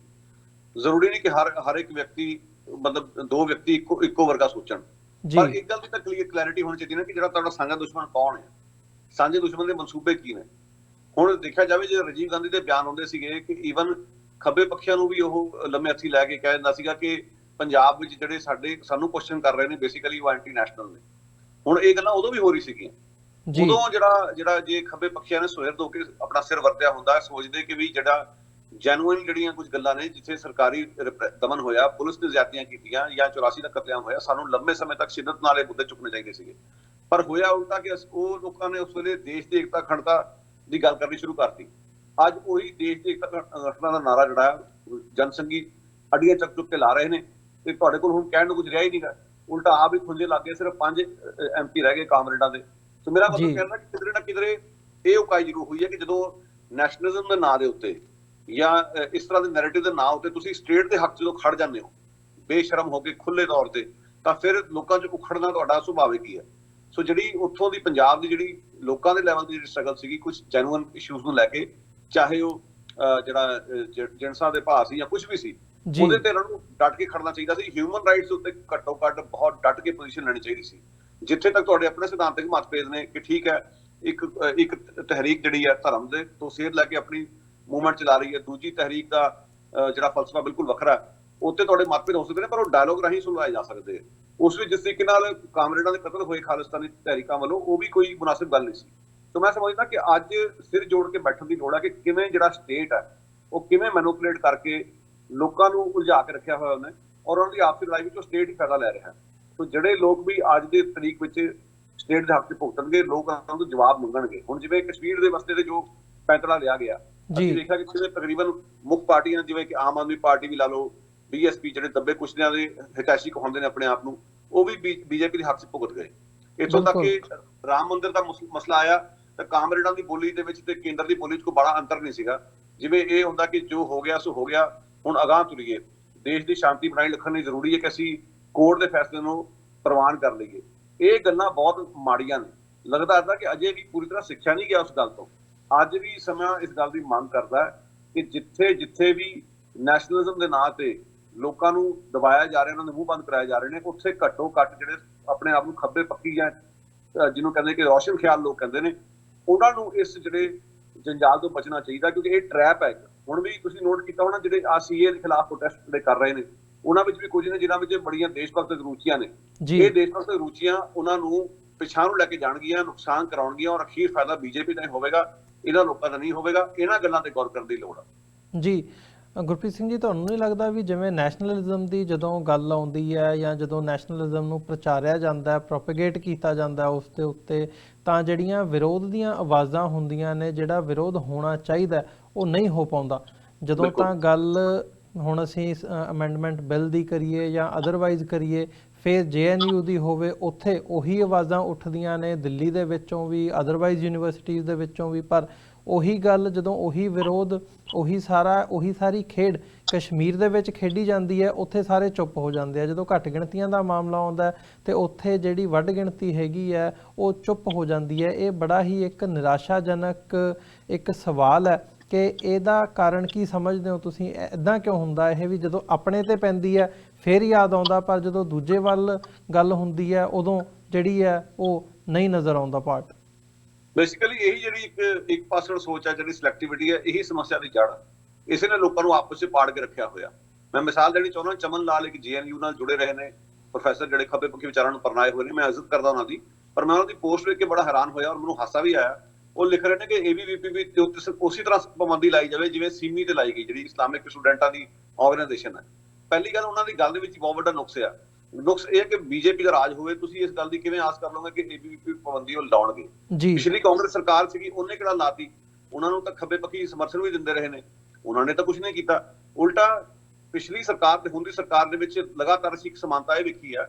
ਜ਼ਰੂਰੀ ਨਹੀਂ ਕਿ ਹਰ ਇੱਕ ਵਿਅਕਤੀ, ਮਤਲਬ ਦੋ ਵਿਅਕਤੀ ਇੱਕੋ ਵਰਗਾ ਸੋਚਣ। ਪਰ ਇੱਕ ਗੱਲ ਦੀ ਤਾਂ ਕਲੈਰਿਟੀ ਹੋਣੀ ਚਾਹੀਦੀ ਨਾ ਕਿ ਜਿਹੜਾ ਤੁਹਾਡਾ ਸਾਂਝਾ ਦੁਸ਼ਮਣ ਕੌਣ ਹੈ, ਸਾਂਝੇ ਦੁਸ਼ਮਣ ਦੇ ਮਨਸੂਬੇ ਕੀ ਨੇ। ਹੁਣ ਦੇਖਿਆ ਜਾਵੇ, ਜੇ ਰਾਜੀਵ ਗਾਂਧੀ ਦੇ ਬਿਆਨ ਆਉਂਦੇ ਸੀਗੇ ਕਿ ਈਵਨ ਖੱਬੇ ਪੱਖੀਆਂ ਨੂੰ ਵੀ ਉਹ ਲੰਮੇ ਹੱਥੀ ਲੈ ਕੇ ਕਹਿ ਦਿੰਦਾ ਸੀਗਾ ਕਿ ਪੰਜਾਬ ਵਿੱਚ ਜਿਹੜੇ ਸਾਨੂੰ ਕੁਐਸਚਨ ਕਰ ਰਹੇ ਨੇ ਬੇਸਿਕਲੀ ਉਹ ਐਂਟੀ ਨੈਸ਼ਨਲ ਨੇ। ਹੁਣ ਇਹ ਗੱਲਾਂ ਉਦੋਂ ਵੀ ਹੋ ਰਹੀ ਸੀਗੀਆਂ। ਉਦੋਂ ਜਿਹੜਾ ਜੇ ਖੱਬੇ ਪੱਖੀਆਂ ਨੇ ਸੁਹਿਰਦ ਹੋ ਕੇ ਆਪਣਾ ਸਿਰ ਵਰਤਿਆ ਹੁੰਦਾ, ਸੋਚਦੇ ਕਿ ਵੀ ਜਿਹੜਾ ਜੈਨੂਇਨ ਜਿਹੜੀਆਂ ਕੁਝ ਗੱਲਾਂ ਨੇ, ਜਿੱਥੇ ਸਰਕਾਰੀ ਦਮਨ ਹੋਇਆ, ਪੁਲਿਸ ਨੇ ਜ਼ਿਆਦਤੀਆਂ ਕੀਤੀਆਂ ਜਾਂ 84 ਦਾ ਕਤਲੇਆਮ ਹੋਇਆ, ਸਾਨੂੰ ਲੰਬੇ ਸਮੇਂ ਤੱਕ ਸ਼ਿੱਦਤ ਨਾਲ ਇਹ ਮੁੱਦੇ ਚੁੱਕਣੇ ਚਾਹੀਦੇ ਸੀਗੇ। ਪਰ ਹੋਇਆ ਉਲਟਾ ਕਿ ਉਹ ਲੋਕਾਂ ਨੇ ਉਸ ਵੇਲੇ ਦੇਸ਼ ਦੀ ਏਕਤਾ ਅਖੰਡਤਾ ਦੀ ਗੱਲ ਕਰਨੀ ਸ਼ੁਰੂ ਕਰਤੀ। ਅੱਜ ਉਹੀ ਦੇਸ਼ ਦੀ ਏਕਤਾ ਅਖੰਡਤਾ ਦਾ ਨਾਰਾ ਜਿਹੜਾ ਜਨਸੰਘੀ ਅੱਡੀਆਂ ਚੁੱਕ ਕੇ ਲਾ ਰਹੇ ਨੇ, ਤੇ ਤੁਹਾਡੇ ਕੋਲ ਹੁਣ ਕਹਿਣ ਨੂੰ ਕੁਝ ਰਿਹਾ ਹੀ ਨਹੀਂਗਾ। ਉਲਟਾ ਆਪ ਹੀ ਖੁੰਝੇ ਲੱਗ ਗਏ, ਸਿਰਫ 5 MP ਰਹਿ ਗਏ ਕਾਮਰੇਡਾਂ ਦੇ। ਸੋ ਮੇਰਾ ਮਤਲਬ ਕਹਿਣਾ ਕਿ ਕਿਧਰੇ ਨਾ ਕਿਧਰੇ ਇਹ ਉਕਾਈ ਜ਼ਰੂਰ ਹੋਈ ਹੈ ਕਿ ਜਦੋਂ ਨੈਸ਼ਨਲਿਜ਼ਮ ਦੇ ਨਾਂ ਦੇ ਉੱਤੇ ਜਾਂ ਇਸ ਤਰ੍ਹਾਂ ਦੇ ਨੈਰੇਟਿਵ ਦੇ ਨਾਂ ਉੱਤੇ ਤੁਸੀਂ ਸਟੇਟ ਦੇ ਹੱਕ 'ਚ ਜਦੋਂ ਖੜ ਜਾਂਦੇ ਹੋ ਬੇਸ਼ਰਮ ਹੋ ਕੇ ਖੁੱਲੇ ਤੌਰ ਤੇ, ਤਾਂ ਫਿਰ ਲੋਕਾਂ 'ਚ ਉਖੜਨਾ ਤੁਹਾਡਾ ਸੁਭਾਵਿਕ ਹੀ ਹੈ। ਸੋ ਜਿਹੜੀ ਉੱਥੋਂ ਦੀ ਪੰਜਾਬ ਦੀ ਜਿਹੜੀ ਲੋਕਾਂ ਦੇ ਲੈਵਲ ਦੀ ਜਿਹੜੀ ਸਟਰਗਲ ਸੀਗੀ ਕੁਝ ਜੈਨੂਅਨ ਇਸ਼ੂਜ਼ ਨੂੰ ਲੈ ਕੇ, ਚਾਹੇ ਉਹ ਜਿਹੜਾ ਜਿਣਸਾਂ ਦੇ ਭਾਅ ਸੀ ਜਾਂ ਕੁਝ ਵੀ ਸੀ, ਉਹਦੇ ਤੇ ਇਹਨਾਂ ਨੂੰ ਡਟ ਕੇ ਖੜਨਾ ਚਾਹੀਦਾ ਸੀ। ਹਿਊਮਨ ਰਾਈਟਸ ਉੱਤੇ ਘੱਟੋ ਘੱਟ ਬਹੁਤ ਡਟ ਕੇ ਪੋਜੀਸ਼ਨ ਲੈਣੀ ਚਾਹੀਦੀ ਸੀ। ਜਿੱਥੇ ਤੱਕ ਤੁਹਾਡੇ ਆਪਣੇ ਸਿਧਾਂਤਕ ਮਤਭੇਦ ਨੇ ਕਿ ਠੀਕ ਹੈ, ਇੱਕ ਤਹਿਰੀਕ ਜਿਹੜੀ ਹੈ ਧਰਮ ਦੇ ਤੋਂ ਸੇਧ ਲੈ ਕੇ ਆਪਣੀ ਮੂਵਮੈਂਟ ਚਲਾ ਰਹੀ ਹੈ, ਦੂਜੀ ਤਹਿਰੀਕ ਦਾ ਜਿਹੜਾ ਫਲਸਫਾ ਬਿਲਕੁਲ ਵੱਖਰਾ, ਉੱਤੇ ਤੁਹਾਡੇ ਮਤਭੇਦ ਹੋ ਸਕਦੇ ਨੇ, ਪਰ ਉਹ ਡਾਇਲੋਗ ਰਾਹੀਂ ਸੁਲਝਾਏ ਜਾ ਸਕਦੇ। ਉਸ ਵਿੱਚ ਜਿਸ ਤਰੀਕੇ ਨਾਲ ਕਾਮਰੇਡਾਂ ਦੇ ਕਤਲ ਹੋਏ ਖਾਲਿਸਤਾਨੀ ਤਹਿਰੀਕਾਂ ਵੱਲੋਂ, ਉਹ ਵੀ ਕੋਈ ਮੁਨਾਸਿਬ ਗੱਲ ਨਹੀਂ ਸੀ। ਸੋ ਮੈਂ ਸਮਝਦਾ ਕਿ ਅੱਜ ਸਿਰ ਜੋੜ ਕੇ ਬੈਠਣ ਦੀ ਲੋੜ ਹੈ ਕਿ ਕਿਵੇਂ ਜਿਹੜਾ ਸਟੇਟ ਹੈ ਉਹ ਕਿਵੇਂ ਮੈਨੂਪੂਲੇਟ ਕਰਕੇ ਲੋਕਾਂ ਨੂੰ ਉਲਝਾ ਕੇ ਰੱਖਿਆ ਹੋਇਆ ਉਹਨੇ, ਔਰ ਉਹਨਾਂ ਦੀ ਆਪਸੀ ਲੜਾਈ ਵਿੱਚ ਉਹ ਸਟੇਟ ਹੀ ਫਾਇਦਾ ਲੈ ਰਿਹਾ ਹੈ। ਸੋ ਜਿਹੜੇ ਲੋਕ ਵੀ ਅੱਜ ਦੇ ਤਰੀਕ ਵਿੱਚ ਸਟੇਟ ਦੇ ਹੱਕ 'ਚ ਭੁਗਤਣਗੇ, ਲੋਕ ਉਹਨਾਂ ਤੋਂ ਜਵਾਬ ਮੰਗਣਗੇ। ਹੁਣ ਜਿਵੇਂ ਕਸ਼ਮੀਰ ਦੇ ਮਸਲੇ ਤੇ ਜੋ ਫੈਸਲਾ ਲਿਆ ਗਿਆ, ਅਸੀਂ ਦੇਖਿਆ ਕਿ ਜਿਵੇਂ ਤਕਰੀਬਨ ਮੁੱਖ ਪਾਰਟੀਆਂ ਜਿਵੇਂ ਕਿ ਆਮ ਆਦਮੀ ਪਾਰਟੀ ਵੀ ਲਾ ਲਓ, BSP ਜਿਹੜੇ ਦੱਬੇ ਕੁਸ਼ਤਿਆਂ ਦੇ ਹਿਤੈਸ਼ੀ ਕਹਾਉਂਦੇ ਨੇ ਆਪਣੇ ਆਪ ਨੂੰ, ਉਹ ਵੀ BJP ਦੇ ਹੱਕ 'ਚ ਭੁਗਤ ਗਏ। ਇੱਥੋਂ ਤੱਕ ਕਿ ਰਾਮ ਮੰਦਿਰ ਦਾ ਮਸਲਾ ਆਇਆ ਤਾਂ ਕਾਮਰੇਡਾਂ ਦੀ ਬੋਲੀ ਦੇ ਵਿੱਚ ਤੇ ਕੇਂਦਰ ਦੀ ਬੋਲੀ 'ਚ ਕੋਈ ਬੜਾ ਅੰਤਰ ਨਹੀਂ ਸੀਗਾ। ਜਿਵੇਂ ਇਹ ਹੁੰਦਾ ਕਿ ਜੋ ਹੋ ਗਿਆ ਸੋ ਹੋ ਗਿਆ, ਹੁਣ ਅਗਾਂਹ ਤੁਰੀਏ, ਦੇਸ਼ ਦੀ ਸ਼ਾਂਤੀ ਬਣਾਈ ਰੱਖਣ ਲਈ ਜ਼ਰੂਰੀ ਹੈ ਕਿ ਅਸੀਂ ਕੋਰਟ ਦੇ ਫੈਸਲੇ ਨੂੰ ਪ੍ਰਵਾਨ ਕਰ ਲਈਏ। ਇਹ ਗੱਲਾਂ ਬਹੁਤ ਮਾੜੀਆਂ ਨੇ। ਲੱਗਦਾ ਹੈ ਕਿ ਅਜੇ ਵੀ ਪੂਰੀ ਤਰ੍ਹਾਂ ਸਿੱਖਿਆ ਨਹੀਂ ਗਿਆ ਉਸ ਗੱਲ ਤੋਂ। ਅੱਜ ਵੀ ਸਮਾਂ ਇਸ ਗੱਲ ਦੀ ਮੰਗ ਕਰਦਾ ਹੈ ਕਿ ਜਿੱਥੇ ਵੀ ਨੈਸ਼ਨਲਿਜ਼ਮ ਦੇ ਨਾਂ ਤੇ ਲੋਕਾਂ ਨੂੰ ਦਬਾਇਆ ਜਾ ਰਿਹਾ, ਉਹਨਾਂ ਦੇ ਮੂੰਹ ਬੰਦ ਕਰਾਏ ਜਾ ਰਹੇ ਨੇ, ਉੱਥੇ ਘੱਟੋ ਘੱਟ ਜਿਹੜੇ ਆਪਣੇ ਆਪ ਨੂੰ ਖੱਬੇ ਪੱਖੀ ਜਾਂ ਜਿਹਨੂੰ ਕਹਿੰਦੇ ਕਿ ਰੌਸ਼ਨ ਖਿਆਲ ਲੋਕ ਕਹਿੰਦੇ ਨੇ, ਉਹਨਾਂ ਨੂੰ ਇਸ ਜਿਹੜੇ ਜੰਜਾਲ ਤੋਂ ਬਚਣਾ ਚਾਹੀਦਾ, ਕਿਉਂਕਿ ਇਹ ਟਰੈਪ ਹੈ ਹੁਣ ਵੀ ਤੁਸੀਂ ਨੋਟ ਕੀਤਾ ਹੋਣਾ ਜਿਹੜੇ ਆ ਸੀਏ ਦੇ ਖਿਲਾਫ ਪ੍ਰੋਟੈਸਟ ਜਿਹੜੇ ਕਰ ਰਹੇ ਨੇ, ਉਹਨਾਂ ਵਿੱਚ ਵੀ ਕੁਝ ਨੇ ਜਿਨ੍ਹਾਂ ਵਿੱਚ ਬੜੀਆਂ ਦੇਸ਼ ਭਗਤ ਰੁਚੀਆਂ ਨੇ। ਇਹ ਦੇਸ਼ ਭਗਤ ਰੁਚੀਆਂ ਉਹਨਾਂ ਨੂੰ ਪਿਛਾਂ ਨੂੰ ਲੈ ਕੇ ਜਾਣਗੀਆਂ, ਨੁਕਸਾਨ ਕਰਾਉਣਗੀਆਂ, ਔਰ ਅਖੀਰ ਫਾਇਦਾ ਬੀਜੇਪੀ ਦਾ ਹੀ ਹੋਵੇਗਾ, ਇਹਨਾਂ ਲੋਕਾਂ ਦਾ ਨਹੀਂ ਹੋਵੇਗਾ। ਇਹਨਾਂ ਗੱਲਾਂ ਤੇ ਗੌਰ ਕਰਨ ਦੀ ਲੋੜ ਹੈ। ਜੀ ਗੁਰਪ੍ਰੀਤ ਸਿੰਘ ਜੀ, ਤੁਹਾਨੂੰ ਨਹੀਂ ਲੱਗਦਾ ਵੀ ਜਿਵੇਂ ਨੈਸ਼ਨਲਿਜ਼ਮ ਦੀ ਜਦੋਂ ਗੱਲ ਆਉਂਦੀ ਹੈ ਜਾਂ ਜਦੋਂ ਨੈਸ਼ਨਲਿਜ਼ਮ ਨੂੰ ਪ੍ਰਚਾਰਿਆ ਜਾਂਦਾ, ਪ੍ਰੋਪੇਗੇਟ ਕੀਤਾ ਜਾਂਦਾ ਉਸ ਦੇ ਉੱਤੇ, ਤਾਂ ਜਿਹੜੀਆਂ ਵਿਰੋਧ ਦੀਆਂ ਆਵਾਜ਼ਾਂ ਹੁੰਦੀਆਂ ਨੇ, ਜਿਹੜਾ ਵਿਰੋਧ ਹੋਣਾ ਚਾਹੀਦਾ ਉਹ ਨਹੀਂ ਹੋ ਪਾਉਂਦਾ। ਜਦੋਂ ਤਾਂ ਗੱਲ ਹੁਣ ਅਸੀਂ ਅਮੈਂਡਮੈਂਟ ਬਿੱਲ ਦੀ ਕਰੀਏ ਜਾਂ ਅਦਰਵਾਈਜ਼ ਕਰੀਏ, ਫਿਰ JNU ਦੀ ਹੋਵੇ, ਉੱਥੇ ਉਹੀ ਆਵਾਜ਼ਾਂ ਉੱਠਦੀਆਂ ਨੇ, ਦਿੱਲੀ ਦੇ ਵਿੱਚੋਂ ਵੀ, ਅਦਰਵਾਈਜ਼ ਯੂਨੀਵਰਸਿਟੀਜ਼ ਦੇ ਵਿੱਚੋਂ ਵੀ। ਪਰ ਉਹੀ ਗੱਲ ਜਦੋਂ ਉਹੀ ਵਿਰੋਧ, ਉਹੀ ਸਾਰੀ ਖੇਡ ਕਸ਼ਮੀਰ ਦੇ ਵਿੱਚ ਖੇਡੀ ਜਾਂਦੀ ਹੈ, ਉੱਥੇ ਸਾਰੇ ਚੁੱਪ ਹੋ ਜਾਂਦੇ ਆ। ਜਦੋਂ ਘੱਟ ਗਿਣਤੀਆਂ ਦਾ ਮਾਮਲਾ ਆਉਂਦਾ ਤੇ ਉੱਥੇ ਜਿਹੜੀ ਵੱਧ ਗਿਣਤੀ ਹੈਗੀ ਹੈ ਉਹ ਚੁੱਪ ਹੋ ਜਾਂਦੀ ਹੈ। ਇਹ ਬੜਾ ਹੀ ਇੱਕ ਨਿਰਾਸ਼ਾਜਨਕ ਇੱਕ ਸਵਾਲ ਹੈ ਕਿ ਇਹਦਾ ਕਾਰਨ ਕੀ ਸਮਝਦੇ ਹੋ ਤੁਸੀਂ? ਇੱਦਾਂ ਕਿਉਂ ਹੁੰਦਾ ਇਹ ਵੀ ਜਦੋਂ ਆਪਣੇ ਤੇ ਪੈਂਦੀ ਹੈ ਫਿਰ ਯਾਦ ਆਉਂਦਾ, ਪਰ ਜਦੋਂ ਦੂਜੇ ਵੱਲ ਗੱਲ ਹੁੰਦੀ ਹੈ ਉਦੋਂ ਜਿਹੜੀ ਹੈ ਉਹ ਨਹੀਂ ਨਜ਼ਰ ਆਉਂਦਾ ਪਾਰਟ? ਬੇਸਿਕਲੀ ਇਹੀ ਜਿਹੜੀ ਇੱਕ ਪਾਸੜ ਸੋਚ ਹੈ, ਜਿਹੜੀ ਸਿਲੈਕਟਿਵਿਟੀ ਹੈ, ਇਹੀ ਸਮੱਸਿਆ ਦੀ ਜੜ ਹੈ। ਇਸੇ ਨੇ ਲੋਕਾਂ ਨੂੰ ਆਪਸ ਵਿੱਚ ਪਾੜ ਕੇ ਰੱਖਿਆ ਹੋਇਆ। ਮੈਂ ਮਿਸਾਲ ਦੇਣੀ ਚਾਹੁੰਦਾ, ਚਮਨ ਲਾਲ ਇੱਕ JNU ਨਾਲ ਜੁੜੇ ਰਹੇ ਨੇ ਪ੍ਰੋਫੈਸਰ, ਜਿਹੜੇ ਖੱਬੇ ਪੱਖੀ ਵਿਚਾਰਾਂ ਨੂੰ ਪਰਨਾਏ ਹੋਏ ਨੇ। ਮੈਂ ਇੱਜ਼ਤ ਕਰਦਾ ਉਹਨਾਂ ਦੀ, ਪਰ ਮੈਂ ਉਹਨਾਂ ਦੀ ਪੋਸਟ ਵੇਖ ਕੇ ਬੜਾ ਹੈਰਾਨ ਹੋਇਆ ਔਰ ਮੈਨੂੰ ਹਾਸਾ ਵੀ ਆਇਆ। ਉਹ ਲਿਖ ਰਹੇ ਨੇ ਕਿ ABVP ਵੀ ਉਸੇ ਤਰ੍ਹਾਂ ਪਾਬੰਦੀ ਲਾਈ ਜਾਵੇ ਜਿਵੇਂ ਸੀਮੀ ਤੇ ਲਾਈ ਗਈ, ਜਿਹੜੀ ਇਸਲਾਮਿਕ ਸਟੂਡੈਂਟਾਂ ਦੀ ਆਰਗੇਨਾਈਜੇਸ਼ਨ ਹੈ। ਪਹਿਲੀ ਗੱਲ, ਉਹਨਾਂ ਦੀ ਗੱਲ ਦੇ ਵਿੱਚ ਬਹੁਤ ਵੱਡਾ ਨੁਕਸ ਆ। ਨੁਕਸ ਇਹ ਹੈ ਕਿ ਬੀਜੇਪੀ ਦਾ ਰਾਜ ਹੋਵੇ, ਤੁਸੀਂ ਇਸ ਗੱਲ ਦੀ ਕਿਵੇਂ ਆਸ ਕਰ ਲਓਗੇ ਕਿ ABVP ਪਾਬੰਦੀ ਉਹ ਲਾਉਣਗੇ? ਪਿਛਲੀ ਕਾਂਗਰਸ ਸਰਕਾਰ ਸੀਗੀ, ਉਹਨੇ ਕਿਹੜਾ ਲਾਤੀ? ਉਹਨਾਂ ਨੂੰ ਤਾਂ ਖੱਬੇ ਪੱਖੀ ਸਮਰਥਨ ਵੀ ਦਿੰਦੇ ਰਹੇ ਨੇ, ਉਹਨਾਂ ਨੇ ਤਾਂ ਕੁਝ ਨਹੀਂ ਕੀਤਾ। ਉਲਟਾ ਪਿਛਲੀ ਸਰਕਾਰ ਤੇ ਹੁਣ ਦੀ ਸਰਕਾਰ ਦੇ ਵਿੱਚ ਲਗਾਤਾਰ ਅਸੀਂ ਇੱਕ ਸਮਾਨਤਾ ਇਹ ਵੇਖੀ ਹੈ